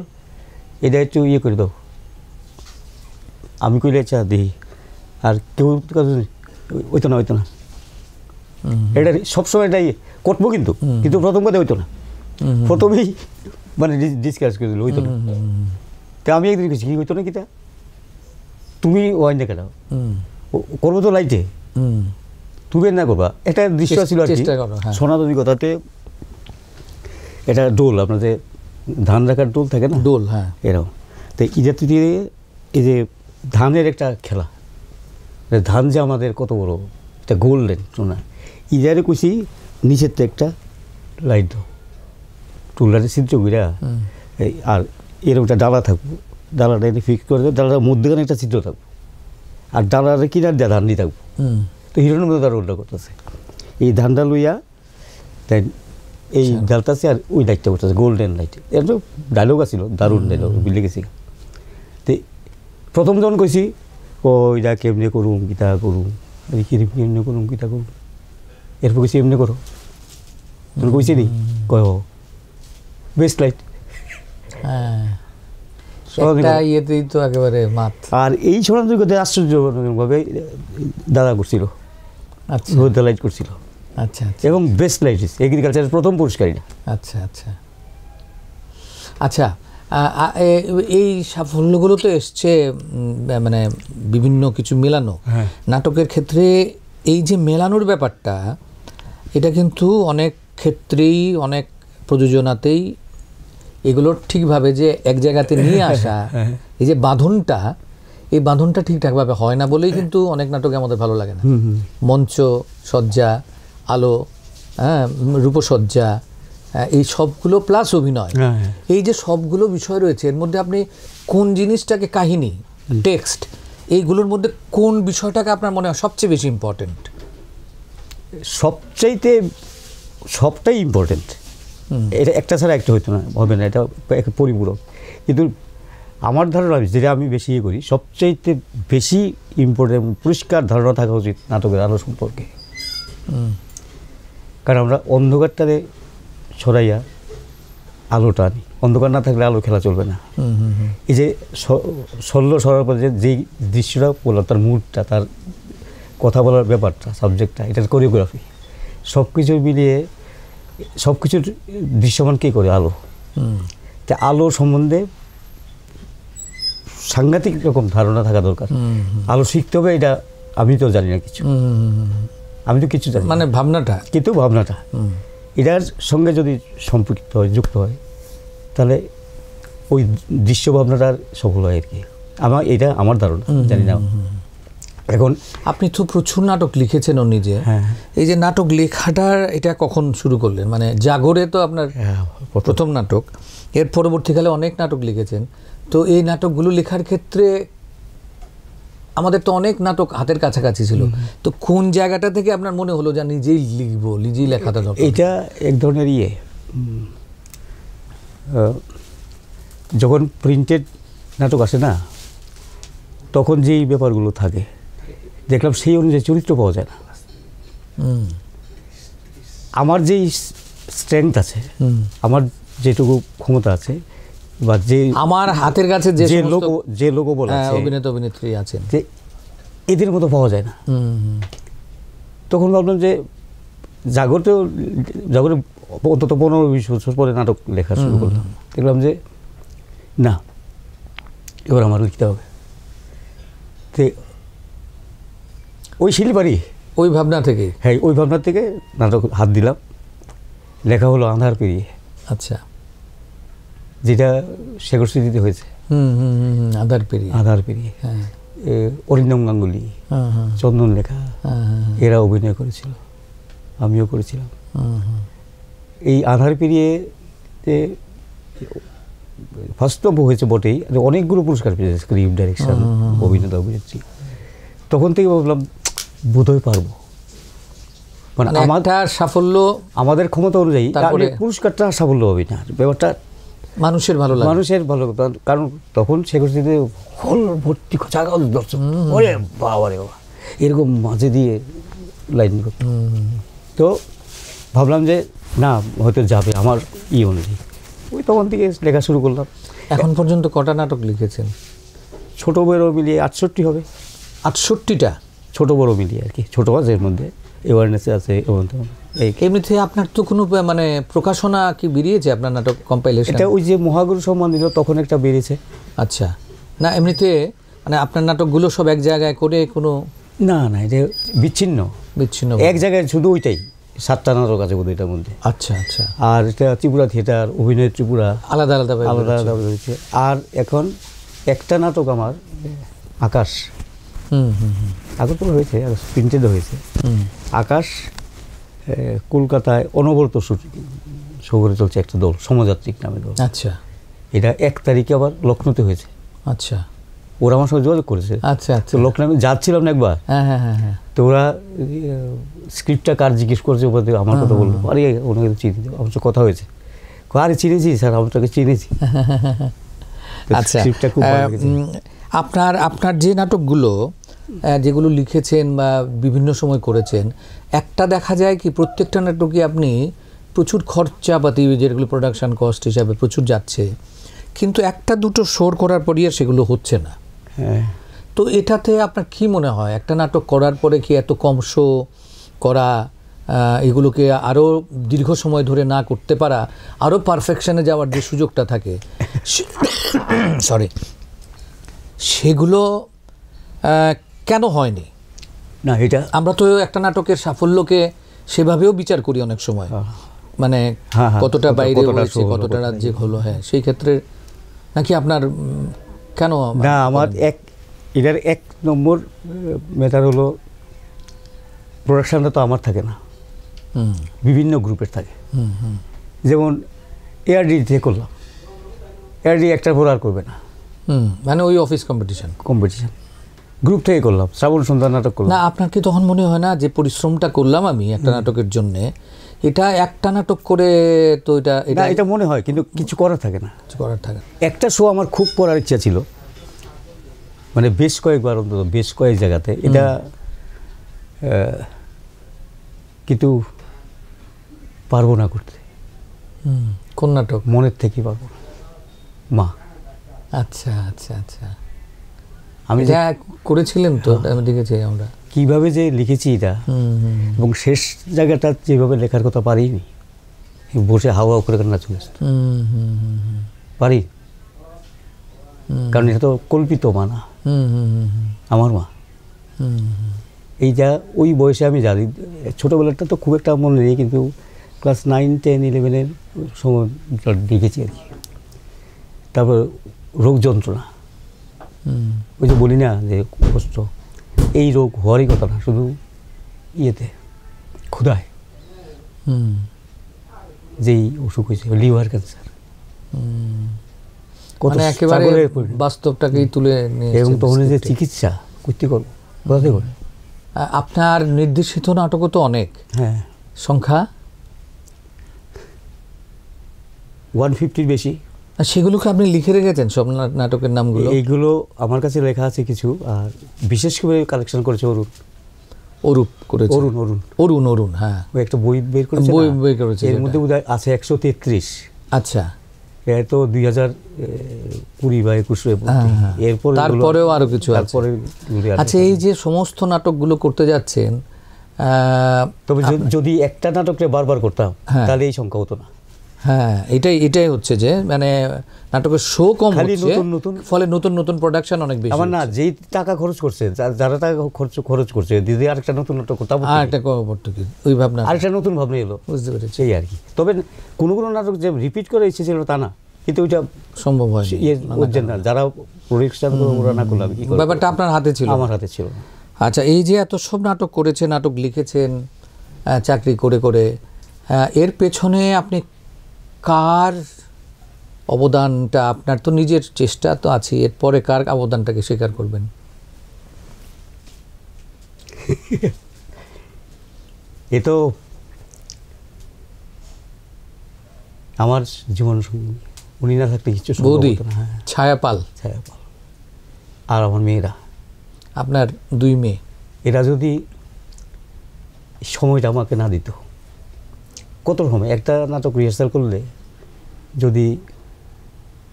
এটা একটু ইয়ে করে দাও, আমি কইলে আচ্ছা দিই, আর কেউ ওইতো না এটা সবসময় এটাই করবো, কিন্তু প্রথম কথা হইতো না, প্রথমেই মানে ডিসকাস করে দিল, হইতো না। তা আমি একদিন কিছু কি হইতো না, কিতা তুমি ওয়াইন দেখে দাও, করবো তো লাইটে, তুমি না করবা। একটা দৃশ্য ছিল আর কি, সনাতনী কথাতে এটা ডোল, আপনাদের ধান রাখার ডোল থাকে না, ডোল, হ্যাঁ, এরকম। তো ইজাতি দিয়ে এই যে ধানের একটা খেলা, ধান যে আমাদের কত বড় একটা গোল্ডেন সোনা, ইজারে কুচি নিচের তো একটা লাইট দাও, টুলারে ছিদ্র কইরা, আর এরকম একটা ডালা থাকবো, ডালাটা এটা ফিক্স করে দেবো, ডালাটার মধ্যেখানে একটা ছিদ্র থাকবো, আর ডালাটা কিনার দেওয়া ধান দিয়ে থাকবো। তো হিরোনের মধ্যে তার উল্টা করতেছে, এই ধানটা লইয়া তাই এই জ্বালতাছে, আর ওই লাইটটা করতেছে গোল্ডেন লাইট। এর তো ডায়লগ আছিল, দারুণ ডায়লগ, বুঝলে গেছি। তো প্রথম যখন কইছি ওইটা কেমনে করুম, কিতা করুম, কেমনে করুম, কিতা করুম, এরপর কইছি এমনি করো, তুমি কইছি নি, কয় বেস্ট লাইট। ইয়েতেই তো একেবারে মাত। আর এই সনাতনী কথা আশ্চর্যভাবে দাদা করছিল, আচ্ছা লাইট করছিল, আচ্ছা, এবং বেস্ট লাইট এগ্রিকালচারের প্রথম পুরস্কারই না। আচ্ছা আচ্ছা আচ্ছা, এই সাফল্যগুলো তো এসছে মানে বিভিন্ন কিছু মেলানো, নাটকের ক্ষেত্রে এই যে মেলানোর ব্যাপারটা, এটা কিন্তু অনেক ক্ষেত্রেই, অনেক প্রযোজনাতেই এগুলোর ঠিকভাবে যে এক জায়গাতে নিয়ে আসা, এই যে বাঁধনটা, এই বাঁধনটা ঠিকঠাকভাবে হয় না বলেই কিন্তু অনেক নাটকে আমাদের ভালো লাগে না। মঞ্চ সজ্জা, আলো, হ্যাঁ, রূপসজ্জা, এই সবগুলো প্লাস অভিনয়, এই যে সবগুলো বিষয় রয়েছে, এর মধ্যে আপনি কোন জিনিসটাকে, কাহিনী, টেক্সট, এইগুলোর মধ্যে কোন বিষয়টাকে আপনার মনে হয় সবচেয়ে বেশি ইম্পর্টেন্ট? সবটাই ইম্পর্টেন্ট, এটা একটা ছাড়া একটা হইতো না, হবে না, এটা পরিপূরক। কিন্তু আমার ধারণা, যেটা আমি বেশি ইয়ে করি, সবচাইতে বেশি ইম্পর্টেন্ট পরিষ্কার ধারণা থাকা উচিত নাটকের আলো সম্পর্কে। কারণ আমরা অন্ধকারটারে ছড়াইয়া আলোটা আনি, অন্ধকার না থাকলে আলো খেলা চলবে না। এই যে শল্য সরার পরে যেই দৃশ্যটা বললাম, তার মুডটা, তার কথা বলার ব্যাপারটা, সাবজেক্টটা, এটার কোরিওগ্রাফি, সব কিছু মিলিয়ে সব কিছুর দৃশ্যমান কী করে আলো। তা আলো সম্বন্ধে সাংঘাতিক রকম ধারণা থাকা দরকার। আলো শিখতে হবে, এটা আমি তো জানি না কিছু, আমি তো কিছু জানি, মানে ভাবনাটা, কিন্তু ভাবনাটা এটার সঙ্গে যদি সম্পৃক্ত হয়, যুক্ত হয়, তাহলে ওই দৃশ্য ভাবনাটার সফল হয় আর কি। এটা আমার ধারণা, জানি না। এখন আপনি তো প্রচুর নাটক লিখেছেন নিজে, এই যে নাটক লেখাটার এটা কখন শুরু করলেন? মানে জাগরে তো আপনার প্রথম নাটক, এর পরবর্তীকালে অনেক নাটক লিখেছেন, তো এই নাটকগুলো লেখার ক্ষেত্রে আমাদের তো অনেক নাটক হাতের কাছাকাছি ছিল, তো কোন জায়গাটা থেকে আপনার মনে হলো যে নিজেই লিখবো, নিজেই লেখাটা দরকার? এটা এক ধরনের যখন প্রিন্টেড নাটক আসে না, তখন যেই ব্যাপারগুলো থাকে, দেখলাম সেই অনুযায়ী চরিত্র পাওয়া যায় না। আমার যেই স্ট্রেংথ আছে, আমার যেটুকু ক্ষমতা আছে, বা যে আমার হাতের কাছে যে লোক বলা আছে, অভিনেতা অভিনেত্রী আছেন, যে এদের মতো পাওয়া যায় না। তখন ভাবলাম যে জাগরে অন্তত 15-20 বছর পরে নাটক লেখা শুরু করলাম, দেখলাম যে না, এবার আমার লিখতে হবে। তো ওই শিল্পারি ওই ভাবনা থেকে, হ্যাঁ, ওই ভাবনা থেকে নাটক হাত দিলাম, লেখা হলো আঁধার পেরিয়ে। আচ্ছা, যেটা শেখর স্মৃতিতে হয়েছে, আঁধার পেরিয়ে, অরিন্দম গাঙ্গুলি, চন্দন লেখা, এরা অভিনয় করেছিল, আমিও করেছিলাম। এই আঁধার পেরিয়ে ফার্স্ট তো হয়েছে বটেই, অনেকগুলো পুরস্কার পেয়েছে, স্ক্রিপ্ট, ডাইরেকশন, অভিনেতা, অভিনেত্রী। তখন থেকে ভাবলাম বোধহয় পারবো, মানে আমাদের সাফল্য আমাদের ক্ষমতা অনুযায়ী পুরস্কারটা সাফল্য হবে না, ব্যাপারটা মানুষের ভালো লাগে, মানুষের ভালো। কারণ তখন সেগুলোতে হল ভর্তি জায়গা দর্শক, ওরে বাবা রে বাবা, এরকম মাঝে দিয়ে লাইন করতো। তো ভাবলাম যে না, হয়তো যাবে আমার অনুযায়ী। ওই তখন থেকে লেখা শুরু করলাম। এখন পর্যন্ত কটা নাটক লিখেছেন? ছোট বড় মিলিয়ে 68 হবে। 68টা ছোট বড় মিলিয়ে আর কি, ছোট আছে এর মধ্যে, অ্যাওয়ারনেসে আছে। এমনিতে আপনার তো কোনো মানে প্রকাশনা কি বেরিয়েছে আপনার নাটক কম্পাইলেশন? এটা ওই যে মহাগুরু সম্মান দিল তখন একটা বেরিয়েছে। আচ্ছা, না এমনিতে মানে আপনার নাটকগুলো সব এক জায়গায় করে কোনো? না না, এটা বিচ্ছিন্ন বিচ্ছিন্ন, এক জায়গায় শুধু ওইটাই। 7টা নাটক আছে বোধহয় এটার মধ্যে। আচ্ছা আচ্ছা। আর এটা ত্রিপুরা থিয়েটার, অভিনয় ত্রিপুরা, আলাদা আলাদা আলাদা আলাদা হয়েছে। আর এখন একটা নাটক আমার আকাশ, আগরতলা হয়েছে, প্রিন্টেড হয়েছে। আকাশ কলকাতায় অনবরত শহরে চলছে একটা দল, সমযাত্রিক নামে দল। আচ্ছা, এটা 1 তারিখে আবার লখনৌতে হয়েছে। আচ্ছা, ওরা আমার সঙ্গে যোগাযোগ করেছে। আচ্ছা আচ্ছা, লখনৌ আমি যাচ্ছিলাম না একবার। হ্যাঁ হ্যাঁ হ্যাঁ। তো ওরা স্ক্রিপ্টটা কার জিজ্ঞেস করছে, আমার কথা বললো, আরে ওনাকে চিনি, আমার সাথে কথা হয়েছে, আরে চিনেছি স্যার, আমি তাকে চিনেছি। আচ্ছা, আপনার যে নাটকগুলো যেগুলো লিখেছেন বা বিভিন্ন সময় করেছেন, একটা দেখা যায় কি প্রত্যেকটা নাটকে আপনি প্রচুর খরচাপাতি, যেগুলো প্রোডাকশন কস্ট হিসাবে প্রচুর যাচ্ছে, কিন্তু একটা দুটো শোর করার পরই আর সেগুলো হচ্ছে না। হ্যাঁ, তো এটাতে আপনার কি মনে হয়, একটা নাটক করার পরে কি এত কম শো করা, এগুলোকে আরও দীর্ঘ সময় ধরে না করতে পারা, আরও পারফেকশনে যাওয়ার যে সুযোগটা থাকে, সেগুলো কেন হয়নি? না, এটা আমরা তো একটা নাটকের সাফল্যকে সেভাবেও বিচার করি অনেক সময়, মানে কতটা বাইরে হয়েছে, কতটা রাজ্যে হলো। হ্যাঁ, সেই ক্ষেত্রে নাকি আপনার কেন? না, আমার এটার 1 নম্বর ম্যাটার হলো প্রোডাকশনটা তো আমার থাকে না, বিভিন্ন গ্রুপের থাকে। যেমন এআরডিতে করলাম, এআরডি একটার পর আর করবে না, মানে ওই অফিস কম্পিটিশন গ্রুপ থেকে করলাম, শ্রাবণ সন্ধ্যা নাটক করলাম। না, আপনার কি তখন মনে হয় না যে পরিশ্রমটা করলাম আমি একটা নাটকের জন্যে, এটা একটা নাটক করে তো এটা মনে হয়, কিন্তু কিছু করার থাকে না, একটা শো আমার খুব পড়ার ইচ্ছা ছিল, মানে বেশ কয়েকবার, অন্তত বেশ কয়েক জায়গাতে, এটা কিন্তু পারবো না করতে। কোন নাটক? মনের থেকে পারবো না, মা। আচ্ছা আচ্ছা আচ্ছা, আমি যা করেছিলেন তো আমি দেখেছি আমরা কিভাবে যে লিখেছি এটা, এবং শেষ জায়গাটা যেভাবে লেখার কথা পারিনি, বসে হাওয়া করে কান্না চলে আসতো, পারি, কারণ এটা তো কল্পিত মা না, আমার মা। এই যা ওই বয়সে আমি জানি, ছোটোবেলাটা তো খুব একটা মনে নেই, কিন্তু ক্লাস 9, 10, 11 সময় দেখেছি আর কি। তারপর রোগ যন্ত্রণা, ওই যে বলি না যে কষ্ট, এই রোগ হওয়ারই কথা না, শুধু ইয়েতে ক্ষুধায় যেই অসুখ হয়েছে, লিভার ক্যান্সার, একেবারে বাস্তবটাকেই তুলে নিয়ে, এবং তখন যে চিকিৎসা করতে করবো কোথাতে করে। আপনার নির্দেশিত নাটকও তো অনেক, হ্যাঁ, সংখ্যা 150 বেশি। সেগুলোকে আপনি লিখে রেখেছেন সব নাটকের নামগুলো? এইগুলো আমার কাছে লেখা আছে কিছু, আর বিশেষ করে কালেকশন করেছে অরূপ করেছে, অরুণ, হ্যাঁ, ওই একটা বই বের করেছে, এর মধ্যে বোধহয় আছে 133। আচ্ছা, এর তো 2020 বা 21 এরপর, তারপরেও আরো কিছু আছে। আচ্ছা, এই যে সমস্ত নাটকগুলো করতে যাচ্ছেন, তবে যদি একটা নাটককে বারবার করতাম তাহলে এই সংখ্যা হতো না। হ্যাঁ, এটাই হচ্ছে যে মানে নাটকের শো কম হচ্ছে, ফলে নতুন নতুন প্রোডাকশন অনেক বেশি। আমার না, যেই টাকা খরচ করছে, যারা টাকা খরচ করছে, দিদি আরেকটা নতুন নাটক করতাম, আরেকটা ওই ভাবনা, আরেকটা নতুন ভাবনা এলো, বুঝতে পেরেছি, এই আর কি। তবে কোনো নাটক যে রিপিট করে ইচ্ছে ছিল তা না, কিন্তু ওইটা সম্ভব হয় না, যারা প্রোডাকশন ওরা না করলাম, ব্যাপারটা আপনার হাতে ছিল, আমার হাতে ছিল। আচ্ছা, এই যে এত সব নাটক করেছেন, নাটক লিখেছেন, চাকরি করে করে, এর পেছনে আপনি কার অবদানটা আপনার তো নিজের চেষ্টা তো আছে, এরপরে কার অবদানটাকে স্বীকার করবেন? এ তো আমার জীবন সঙ্গী, উনি না থাকলে কিছু বৌদি ছায়াপাল আর আমার মেয়েরা, আপনার 2 মেয়ে, এরা যদি সময়টা আমাকে না দিত, কত সময় একটা নাটক রিহার্সাল করলে যদি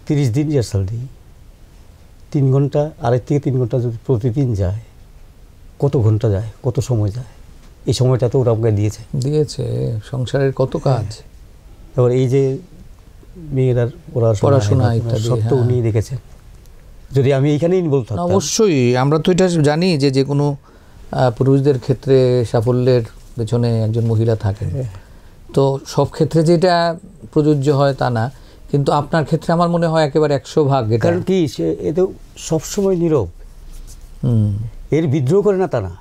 30 দিন রিহার্সাল দিই, 3 ঘন্টা, 2.5 থেকে 3 ঘন্টা যদি প্রতিদিন যায়, কত ঘন্টা যায়, কত সময় যায়, এই সময়টা তো ওরা আমাকে দিয়েছে সংসারের কত কাজ। এবার এই যে মেয়েরার পড়াশোনা ইত্যাদি সব তো উনি দেখেছেন। যদি আমি এইখানেই বলতে থাকতাম, অবশ্যই আমরা তো এটা জানি যে কোনো পুরুষদের ক্ষেত্রে সাফল্যের পেছনে একজন মহিলা থাকেন, তো সব ক্ষেত্রে যেটা প্রযোজ্য হয় তা না, কিন্তু আপনার ক্ষেত্রে আমার মনে হয় একেবারে 100%। কারণ কি, সে এ তো সবসময় নীরব, এর বিদ্রোহ করে না তা না,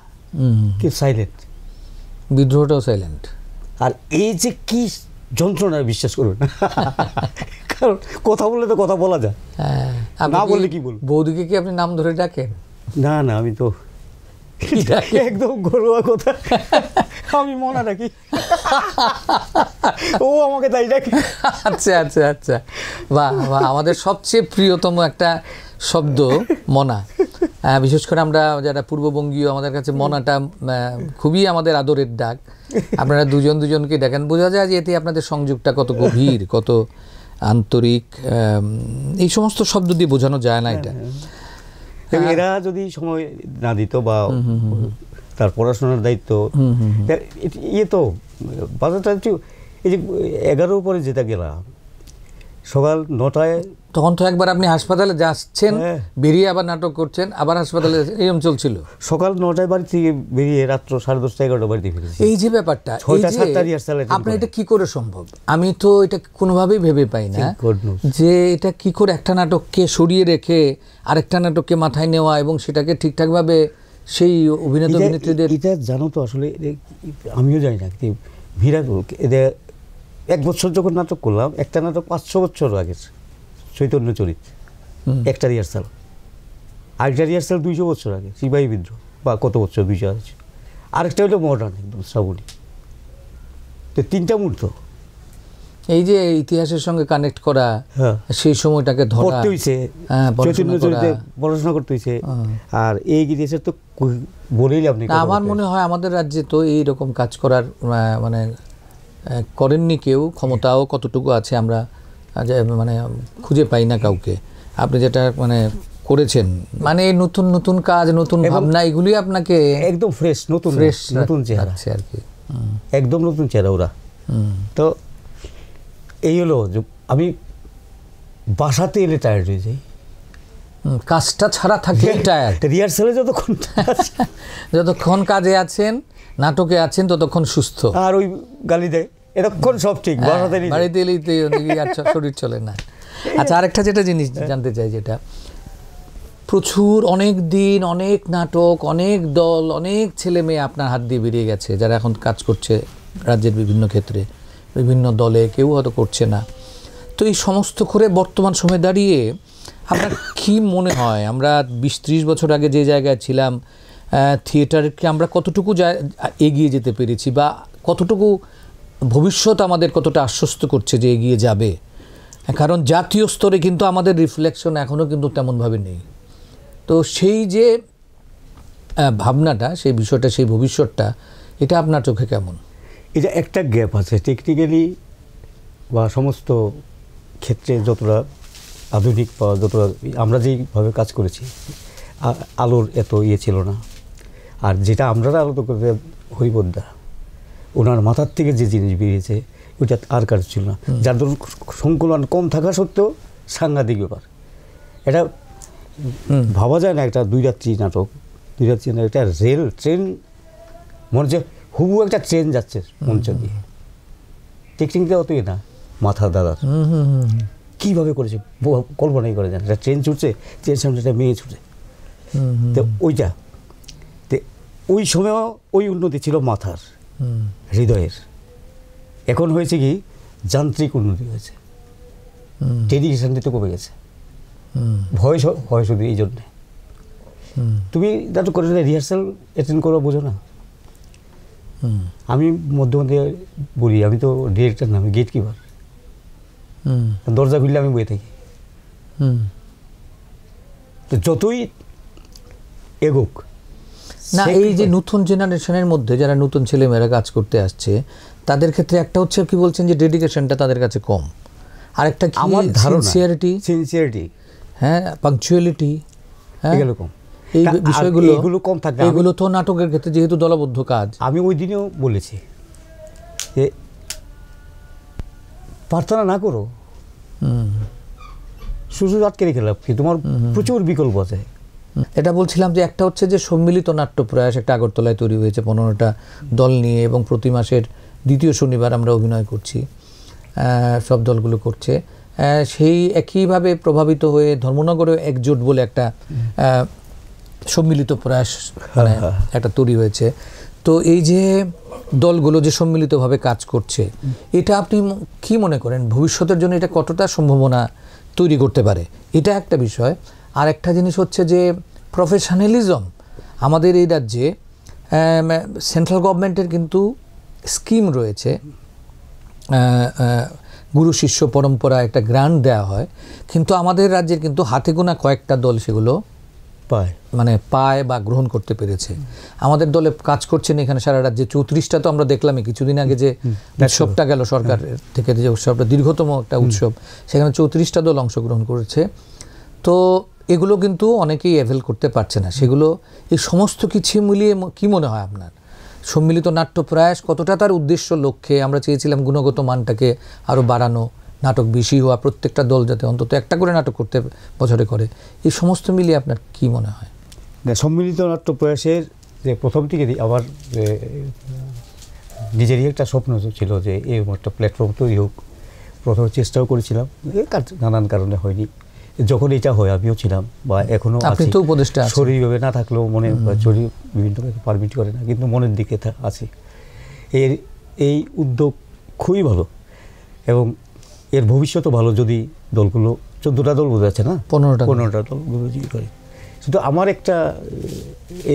কি সাইলেন্ট, বিদ্রোহটাও সাইলেন্ট। আর এই যে কি যন্ত্রণা, বিশ্বাস করুন, কারণ কথা বললে তো কথা বলা যায়, না বললে কি বলবো। বৌদিকে কি আপনি নাম ধরে ডাকেন? না না, আমি তো একদম ঘরোয়া কথা, আমি মনে রাখি, ও আমাকে তাই ডাকে। আচ্ছা আচ্ছা আচ্ছা, বাহ বাহ, আমাদের সবচেয়ে প্রিয়তম একটা শব্দ মনা। বিশেষ করে আমরা যারা পূর্ববঙ্গীয়, আমাদের কাছে মনাটা খুবই আমাদের আদরের ডাক। আপনারা দুজনকে ডাকেন, বোঝা যায় যে এতে আপনাদের সংযোগটা কত গভীর, কত আন্তরিক। এই সমস্ত শব্দ দিয়ে বোঝানো যায় না এটা। এরা যদি সময় না দিত বা তার পড়াশোনার দায়িত্ব, ইয়ে তো বাজারটা, এই যে 11 পরে যেটা গেলাম সকাল 9টায়, তখন তো একবার আপনি হাসপাতালে যাচ্ছেন, বেরিয়ে আবার নাটক করছেন, আবার হাসপাতালে, এরকম চলছিল। সকাল 9টায় বাড়ি থেকে বেরিয়ে রাত্র 10:30 11টা বাড়িতে ফিরেছি। এই যে ব্যাপারটা, আপনার এটা কি করে সম্ভব? আমি তো এটা কোনোভাবেই ভেবে পাই না যে এটা কি করে একটা নাটককে সরিয়ে রেখে আরেকটা নাটককে মাথায় নেওয়া এবং সেটাকে ঠিকঠাকভাবে সেই অভিনেত্রীদের। এটা জানো তো, আসলে আমিও জানি না, বিরাট এদের 1 বছর যখন নাটক করলাম, একটা নাটক 500 বছর আগে, চৈতন্য চরিত, একটা রিহার্সাল, আরেকটা রিহার্সাল 200 বছর আগে, সিপাহী বিদ্রোহ, বা কত বছর, 200, আরেকটা হলো মডার্ন একদম শ্রাবণী। তো 3টা মুহূর্ত এই যে ইতিহাসের সঙ্গে কানেক্ট করা, সেই সময়টাকে ধরা হইছে, চৈতন্য চরিত্রে পড়াশোনা করতে হইছে। আর এই ইতিহাসের তো বলেই লাভ নেই। আমার মনে হয় আমাদের রাজ্যে তো এইরকম কাজ করার মানে করেননি কেউ, ক্ষমতাও কতটুকু আছে আমরা মানে খুঁজে পাই না কাউকে। আপনি যেটা মানে করেছেন, মানে নতুন নতুন কাজ, নতুন ভাবনা, এগুলি আপনাকে একদম ফ্রেশ, নতুন চেহারা আছে আর কি, একদম নতুন চেহারা ওরা। তো এই হলো যে আমি বাসাতে এলে টায়ার্ড হয়ে যাই, কাজটা ছাড়া থাকলে টায়ার্ড। রিহার্সালে যতক্ষণ কাজে আছেন, নাটকে আছেন, ততক্ষণ সুস্থ। আর ওই গালি দেয়, এতক্ষণ সব ঠিক, বাড়িতে এলেই শরীর চলে না। আচ্ছা, আরেকটা যেটা জিনিস জানতে চাই, যেটা প্রচুর অনেক দিন, অনেক নাটক, অনেক দল, অনেক ছেলে মেয়ে আপনার হাত দিয়ে বেরিয়ে গেছে, যারা এখন কাজ করছে রাজ্যের বিভিন্ন ক্ষেত্রে, বিভিন্ন দলে, কেউ হয়তো করছে না। তো এই সমস্ত করে বর্তমান সময়ে দাঁড়িয়ে আপনার কি মনে হয়, আমরা 20-30 বছর আগে যে জায়গায় ছিলাম, থিয়েটারকে আমরা কতটুকু এগিয়ে যেতে পেরেছি, বা কতটুকু ভবিষ্যৎ আমাদের কতটা আশ্বস্ত করছে যে এগিয়ে যাবে? কারণ জাতীয় স্তরে কিন্তু আমাদের রিফ্লেকশন এখনও কিন্তু তেমনভাবে নেই। তো সেই যে ভাবনাটা, সেই বিষয়টা, সেই ভবিষ্যৎটা, এটা আপনার চোখে কেমন? এটা একটা গ্যাপ আছে টেকনিক্যালি বা সমস্ত ক্ষেত্রে, যতটা আধুনিক বা যতটা আমরা যেইভাবে কাজ করেছি, আলোর এত ইয়ে ছিল না। আর যেটা আমরা আলোত করতে, হরিপদ্দা ওনার মাথার থেকে যে জিনিস বেরিয়েছে, ওইটা আর কাজ ছিল না, যার ধরুন সংকুলন কম থাকা সত্ত্বেও সাংঘাতিক ব্যাপার। এটা ভাবা যায় না, একটা 2 রাত্রি নাটক, 2 রাত্রি নাটক, একটা রেল ট্রেন, মনে হচ্ছে হুবু একটা ট্রেন যাচ্ছে মঞ্চ দিয়ে। টেকনিকটা অতই না, মাথা দাদার কীভাবে করেছে কল্পনাই করে যায় না। একটা ট্রেন ছুটছে, ট্রেন সামনে একটা মেয়ে ছুটছে, তো ওইটা, তো ওই সময়ও ওই উন্নতি ছিল মাথার, হৃদয়ের। এখন হয়েছে কি, যান্ত্রিক উন্নতি হয়েছে। ডেডিকেশন দিতে কমে গেছে। ভয় ভয় শুধু এই জন্যে। তুমি নাটক করে রিহার্সাল অ্যাটেন্ড করো, বোঝো না। আমি মধ্যে মধ্যে বলি আমি তো ডিরেক্টর না, আমি গেট কিপার। দরজা খুললে আমি বয়ে থাকি। তো যতই এগোক না, এই যে নতুন জেনারেশনের মধ্যে যারা নতুন ছেলেমেয়েরা কাজ করতে আসছে তাদের ক্ষেত্রে একটা হচ্ছে কি বলছেন যে ডেডিকেশনটা তাদের কাছে কম, আর একটা কি আমার ধারণা সিনসিয়ারিটি, হ্যাঁ, পাংচুয়ালিটি, হ্যাঁ, এরকম এই বিষয়গুলো এগুলো কম থাকে। এগুলো তো নাটকের ক্ষেত্রে যেহেতু দলবদ্ধ কাজ, আমি ওই দিনেও বলেছি যে প্রার্থনা না করো, সুযোগ আটকে রেখে লাভ কি, তোমার প্রচুর বিকল্প আছে। এটা বলছিলাম যে একটা হচ্ছে যে সম্মিলিত নাট্য প্রয়াস একটা আগরতলায় তৈরি হয়েছে 15টা দল নিয়ে, এবং প্রতি মাসের দ্বিতীয় শনিবার আমরা অভিনয় করছি, সব দলগুলো করছে। সেই একইভাবে প্রভাবিত হয়ে ধর্মনগরেও একজোট বলে একটা সম্মিলিত প্রয়াস মানে একটা তৈরি হয়েছে। তো এই যে দলগুলো যে সম্মিলিতভাবে কাজ করছে, এটা আপনি কি মনে করেন ভবিষ্যতের জন্য এটা কতটা সম্ভাবনা তৈরি করতে পারে? এটা একটা বিষয়। আর একটা জিনিস হচ্ছে যে প্রফেশনালিজম আমাদের এই রাজ্যে সেন্ট্রাল গভর্নমেন্টের কিন্তু স্কিম রয়েছে, গুরু শিষ্য পরম্পরা একটা গ্রান্ট দেওয়া হয়, কিন্তু আমাদের রাজ্যের কিন্তু হাতে গোনা কয়েকটা দল সেগুলো পায় বা গ্রহণ করতে পেরেছে। আমাদের দলে কাজ করছেন এখানে সারা রাজ্যে 34টা, তো আমরা দেখলামই কিছুদিন আগে যে উৎসবটা গেল সরকার থেকে, যে উৎসবটা দীর্ঘতম একটা উৎসব, সেখানে 34টা দল অংশগ্রহণ করেছে। তো এগুলো কিন্তু অনেকেই অ্যাভেল করতে পারছে না। সেগুলো এই সমস্ত কিছু মিলিয়ে কি মনে হয় আপনার সম্মিলিত নাট্য প্রয়াস কতটা তার উদ্দেশ্য লক্ষ্যে? আমরা চেয়েছিলাম গুণগত মানটাকে আরও বাড়ানো, নাটক বেশি হওয়া, প্রত্যেকটা দল যাতে অন্তত একটা করে নাটক করতে বছরে করে, এই সমস্ত মিলিয়ে আপনার কি মনে হয়? সম্মিলিত নাট্য প্রয়াসের যে প্রথম থেকে আবার নিজেরই একটা স্বপ্ন ছিল যে এরকম একটা প্ল্যাটফর্ম তৈরি হোক। প্রথমে চেষ্টাও করেছিলাম, নানান কারণে হয়নি। যখন এটা হয় আমিও ছিলাম বা এখনও শরীরভাবে না থাকলেও মনে শরীর বিভিন্ন পারমিট করে না, কিন্তু মনের দিকে আছি। এই উদ্যোগ খুবই ভালো এবং এর ভবিষ্যতও ভালো যদি দলগুলো 14টা দল বোঝাচ্ছে না, 15টা দলগুলো যদি করে। শুধু আমার একটা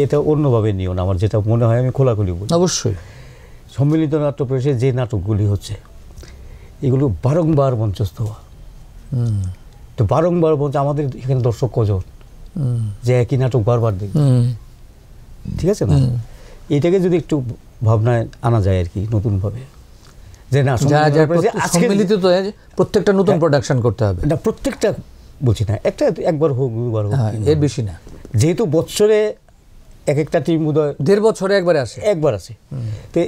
এটা অন্যভাবে নিও না, আমার যেটা মনে হয় আমি খোলাখুলি বলি। অবশ্যই সম্মিলিত নাট্য প্রয়াসে যে নাটকগুলি হচ্ছে এগুলো বারংবার মঞ্চস্থ হওয়া, তো বারংবার বলছে আমাদের এখানে দর্শক কজন যে একই নাটক বারবার দেখবে, ঠিক আছে না? এটাকে যদি একটু ভাবনায় আনা যায় আর কি নতুনভাবে, যে না সম্মিলিত প্রত্যেকটা নতুন প্রোডাকশন করতে হবে না, প্রত্যেকটা বলছি না, একবার হোক দুবার হোক, এর বেশি না। যেহেতু বছরে এক একটা টিম বোধহয় 1.5 বছরে একবার আসে, তো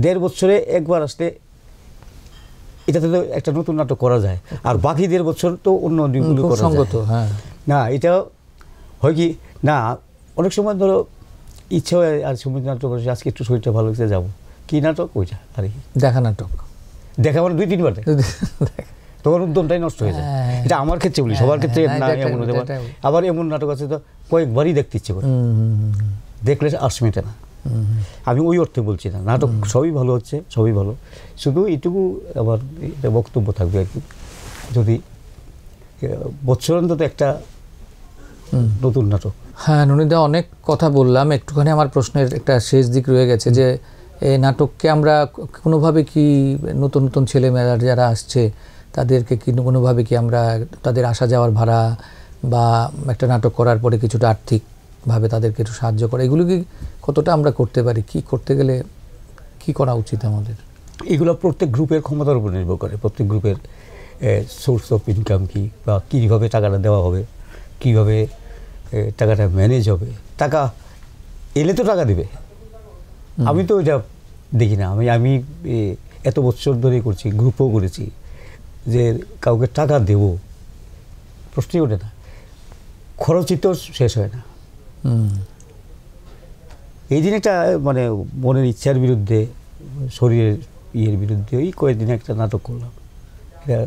1.5 বছরে একবার আসলে এটাতে তো একটা নতুন নাটক করা যায়, আর বাকি 1.5 বছর তো অন্য দিকগুলো করা যায়। না এটা হয় কি না, অনেক সময় ধরো ইচ্ছা হয় আর সম্মিলিত নাটক করে আজকে একটু শরীরটা ভালো লাগছে যাবো, কি নাটক ওইটা আর কি দেখা মানে 2-3 বার তখন উদ্যমটাই নষ্ট হয়ে যায়। এটা আমার ক্ষেত্রে বলি, সবার ক্ষেত্রে না এমন হতে পারে। আবার এমন নাটক আছে তো কয়েকবারই দেখতে ইচ্ছে করে, দেখলে আসমিটা না। আমি ওই অর্থে বলছি না, নাটক সবই ভালো হচ্ছে, সবই ভালো, শুধু এইটুকু আমার এটা বক্তব্য থাকবে আর কি, যদি বছর অন্তত একটা নতুন নাটক। হ্যাঁ ননীদা, অনেক কথা বললাম, একটুখানি আমার প্রশ্নের একটা শেষ দিক রয়ে গেছে যে এই নাটককে আমরা কোনোভাবে কি নতুন নতুন ছেলেমেয়েরা যারা আসছে তাদেরকে কি কোনোভাবে কি আমরা তাদের আসা যাওয়ার ভাড়া বা একটা নাটক করার পরে কিছুটা আর্থিকভাবে তাদেরকে একটু সাহায্য করা, এগুলো কি কতটা আমরা করতে পারি? কি করতে গেলে কি করা উচিত আমাদের? এগুলো প্রত্যেক গ্রুপের ক্ষমতার উপর নির্ভর করে, প্রত্যেক গ্রুপের সোর্স অফ ইনকাম কী বা কীভাবে টাকাটা দেওয়া হবে, কীভাবে টাকাটা ম্যানেজ হবে। টাকা এলে তো টাকা দেবে, আমি তো এটা দেখি না। আমি এত বছর ধরে করছি, গ্রুপও করেছি, যে কাউকে টাকা দেব প্রশ্নই ওঠে না, খরচই তো শেষ হয় না। এই দিন একটা মানে মনের ইচ্ছার বিরুদ্ধে, শরীরের ইয়ের বিরুদ্ধে ওই কয়েকদিনে একটা নাটক করলাম, এটা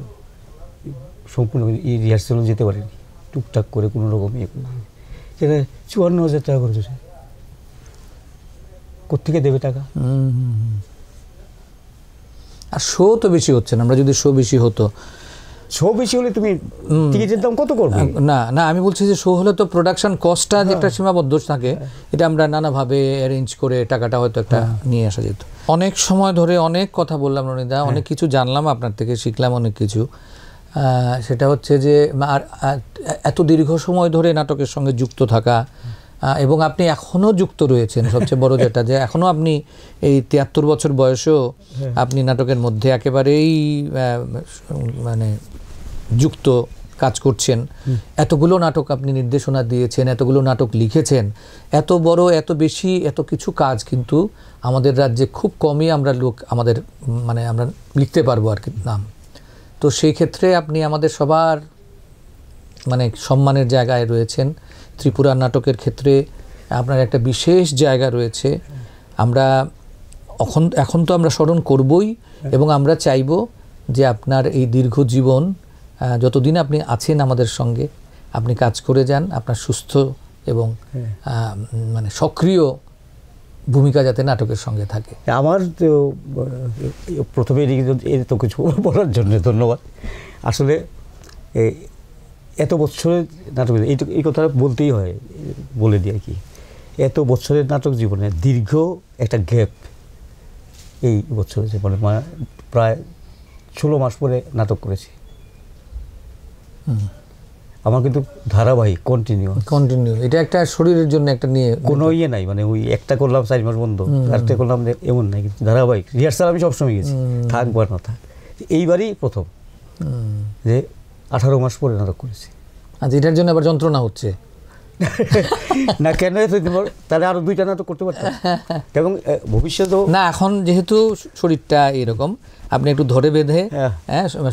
সম্পূর্ণ রিহার্সেলও যেতে পারিনি, টুকটাক করে কোনো রকম ইয়ে করে, সেটা 54,000 টাকা খরচ হয়েছে। কোত্থেকে দেবে টাকা? আর শো তো বেশি হচ্ছে না। আমরা যদি শো বেশি হতো, শো বেশি হলে তুমি টিকিটের দাম কত করবে? না না, আমি বলছি যে শো হলে তো প্রোডাকশন কস্টটা যে একটা সীমাবদ্ধ থাকে, এটা আমরা নানাভাবে অ্যারেঞ্জ করে টাকাটা হয়তো একটা নিয়ে আসা যেত। অনেক সময় ধরে অনেক কথা বললাম রনিদা, অনেক কিছু জানলাম আপনার থেকে, শিখলাম অনেক কিছু। সেটা হচ্ছে যে এত দীর্ঘ সময় ধরে নাটকের সঙ্গে যুক্ত থাকা, এবং আপনি এখনও যুক্ত রয়েছেন, সবচেয়ে বড় যেটা যে এখনও আপনি এই 73 বছর বয়সেও আপনি নাটকের মধ্যে একেবারেই মানে যুক্ত কাজ করছেন। এতগুলো নাটক আপনি নির্দেশনা দিয়েছেন, এতগুলো নাটক লিখেছেন, এত বড় এত বেশি এত কিছু কাজ কিন্তু আমাদের রাজ্যে খুব কমই আমরা আমাদের মানে আমরা লিখতে পারবো আর কি নাম। তো সেই ক্ষেত্রে আপনি আমাদের সবার মানে সম্মানের জায়গায় রয়েছেন। ত্রিপুরা নাটকের ক্ষেত্রে আপনার একটা বিশেষ জায়গা রয়েছে। আমরা এখন তো আমরা স্মরণ করবই, এবং আমরা চাইব যে আপনার এই দীর্ঘ জীবন যতদিন আপনি আছেন আমাদের সঙ্গে, আপনি কাজ করে যান, আপনার সুস্থ এবং মানে সক্রিয় ভূমিকা যাতে নাটকের সঙ্গে থাকে। আমার তো প্রথমে এর তো কিছু বলার জন্য ধন্যবাদ। আসলে এত বছরের নাটক, এই কথাটা বলতেই হয়, বলে দিই আর কি। এত বছরের নাটক জীবনে দীর্ঘ একটা গ্যাপ এই বছর জীবনে, মানে প্রায় 16 মাস পরে নাটক করেছি। আমার কিন্তু ধারাবাহিক কন্টিনিউ, এটা একটা শরীরের জন্য একটা নিয়ে কোনো ইয়ে নাই, মানে ওই একটা করলাম 4 মাস বন্ধ, আরেকটা করলাম এমন নাই, কিন্তু ধারাবাহিক রিহার্সাল আমি সবসময় গেছি, থাকবো আর না থাক। এইবারই প্রথম যে 18 মাস পরে নাটক করেছি। আচ্ছা, এটার জন্য আবার যন্ত্রণা হচ্ছে না? কেন? তাহলে আরো 2টা নাটক করতে পারতাম, এবং ভবিষ্যতেও না। এখন যেহেতু শরীরটা এরকম, আপনি একটু ধরে বেঁধে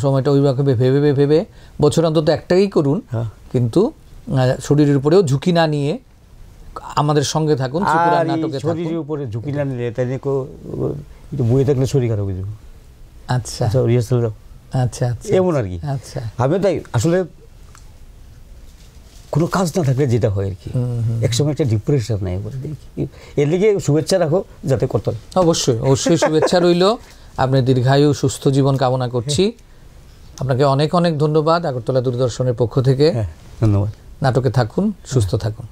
সময়টা ওইভাবে ভেবে বছর অন্তত একটাই করুন, কিন্তু শরীরের উপরেও ঝুঁকি না নিয়ে আমাদের সঙ্গে থাকুন। শরীরের উপরে ঝুঁকি না নিলে তাই একটু বইয়ে থাকলে শরীর খারাপ হয়ে যাবে। আচ্ছা, রিহার্সাল আচ্ছা আচ্ছা, এমন আর কি। আচ্ছা, আমি তাই আসলে কোনো কাজ না থাকলে যেটা হয় আর কি, একসময় একটা ডিপ্রেশন নেই বলে দেখি। এর লিগে শুভেচ্ছা রাখো যাতে করতে হয়। অবশ্যই অবশ্যই শুভেচ্ছা রইল। আপনি দীর্ঘায়ু সুস্থ জীবন কামনা করছি। আপনাকে অনেক অনেক ধন্যবাদ আগরতলা দূরদর্শনের পক্ষ থেকে। ধন্যবাদ। নাটকে থাকুন, সুস্থ থাকুন।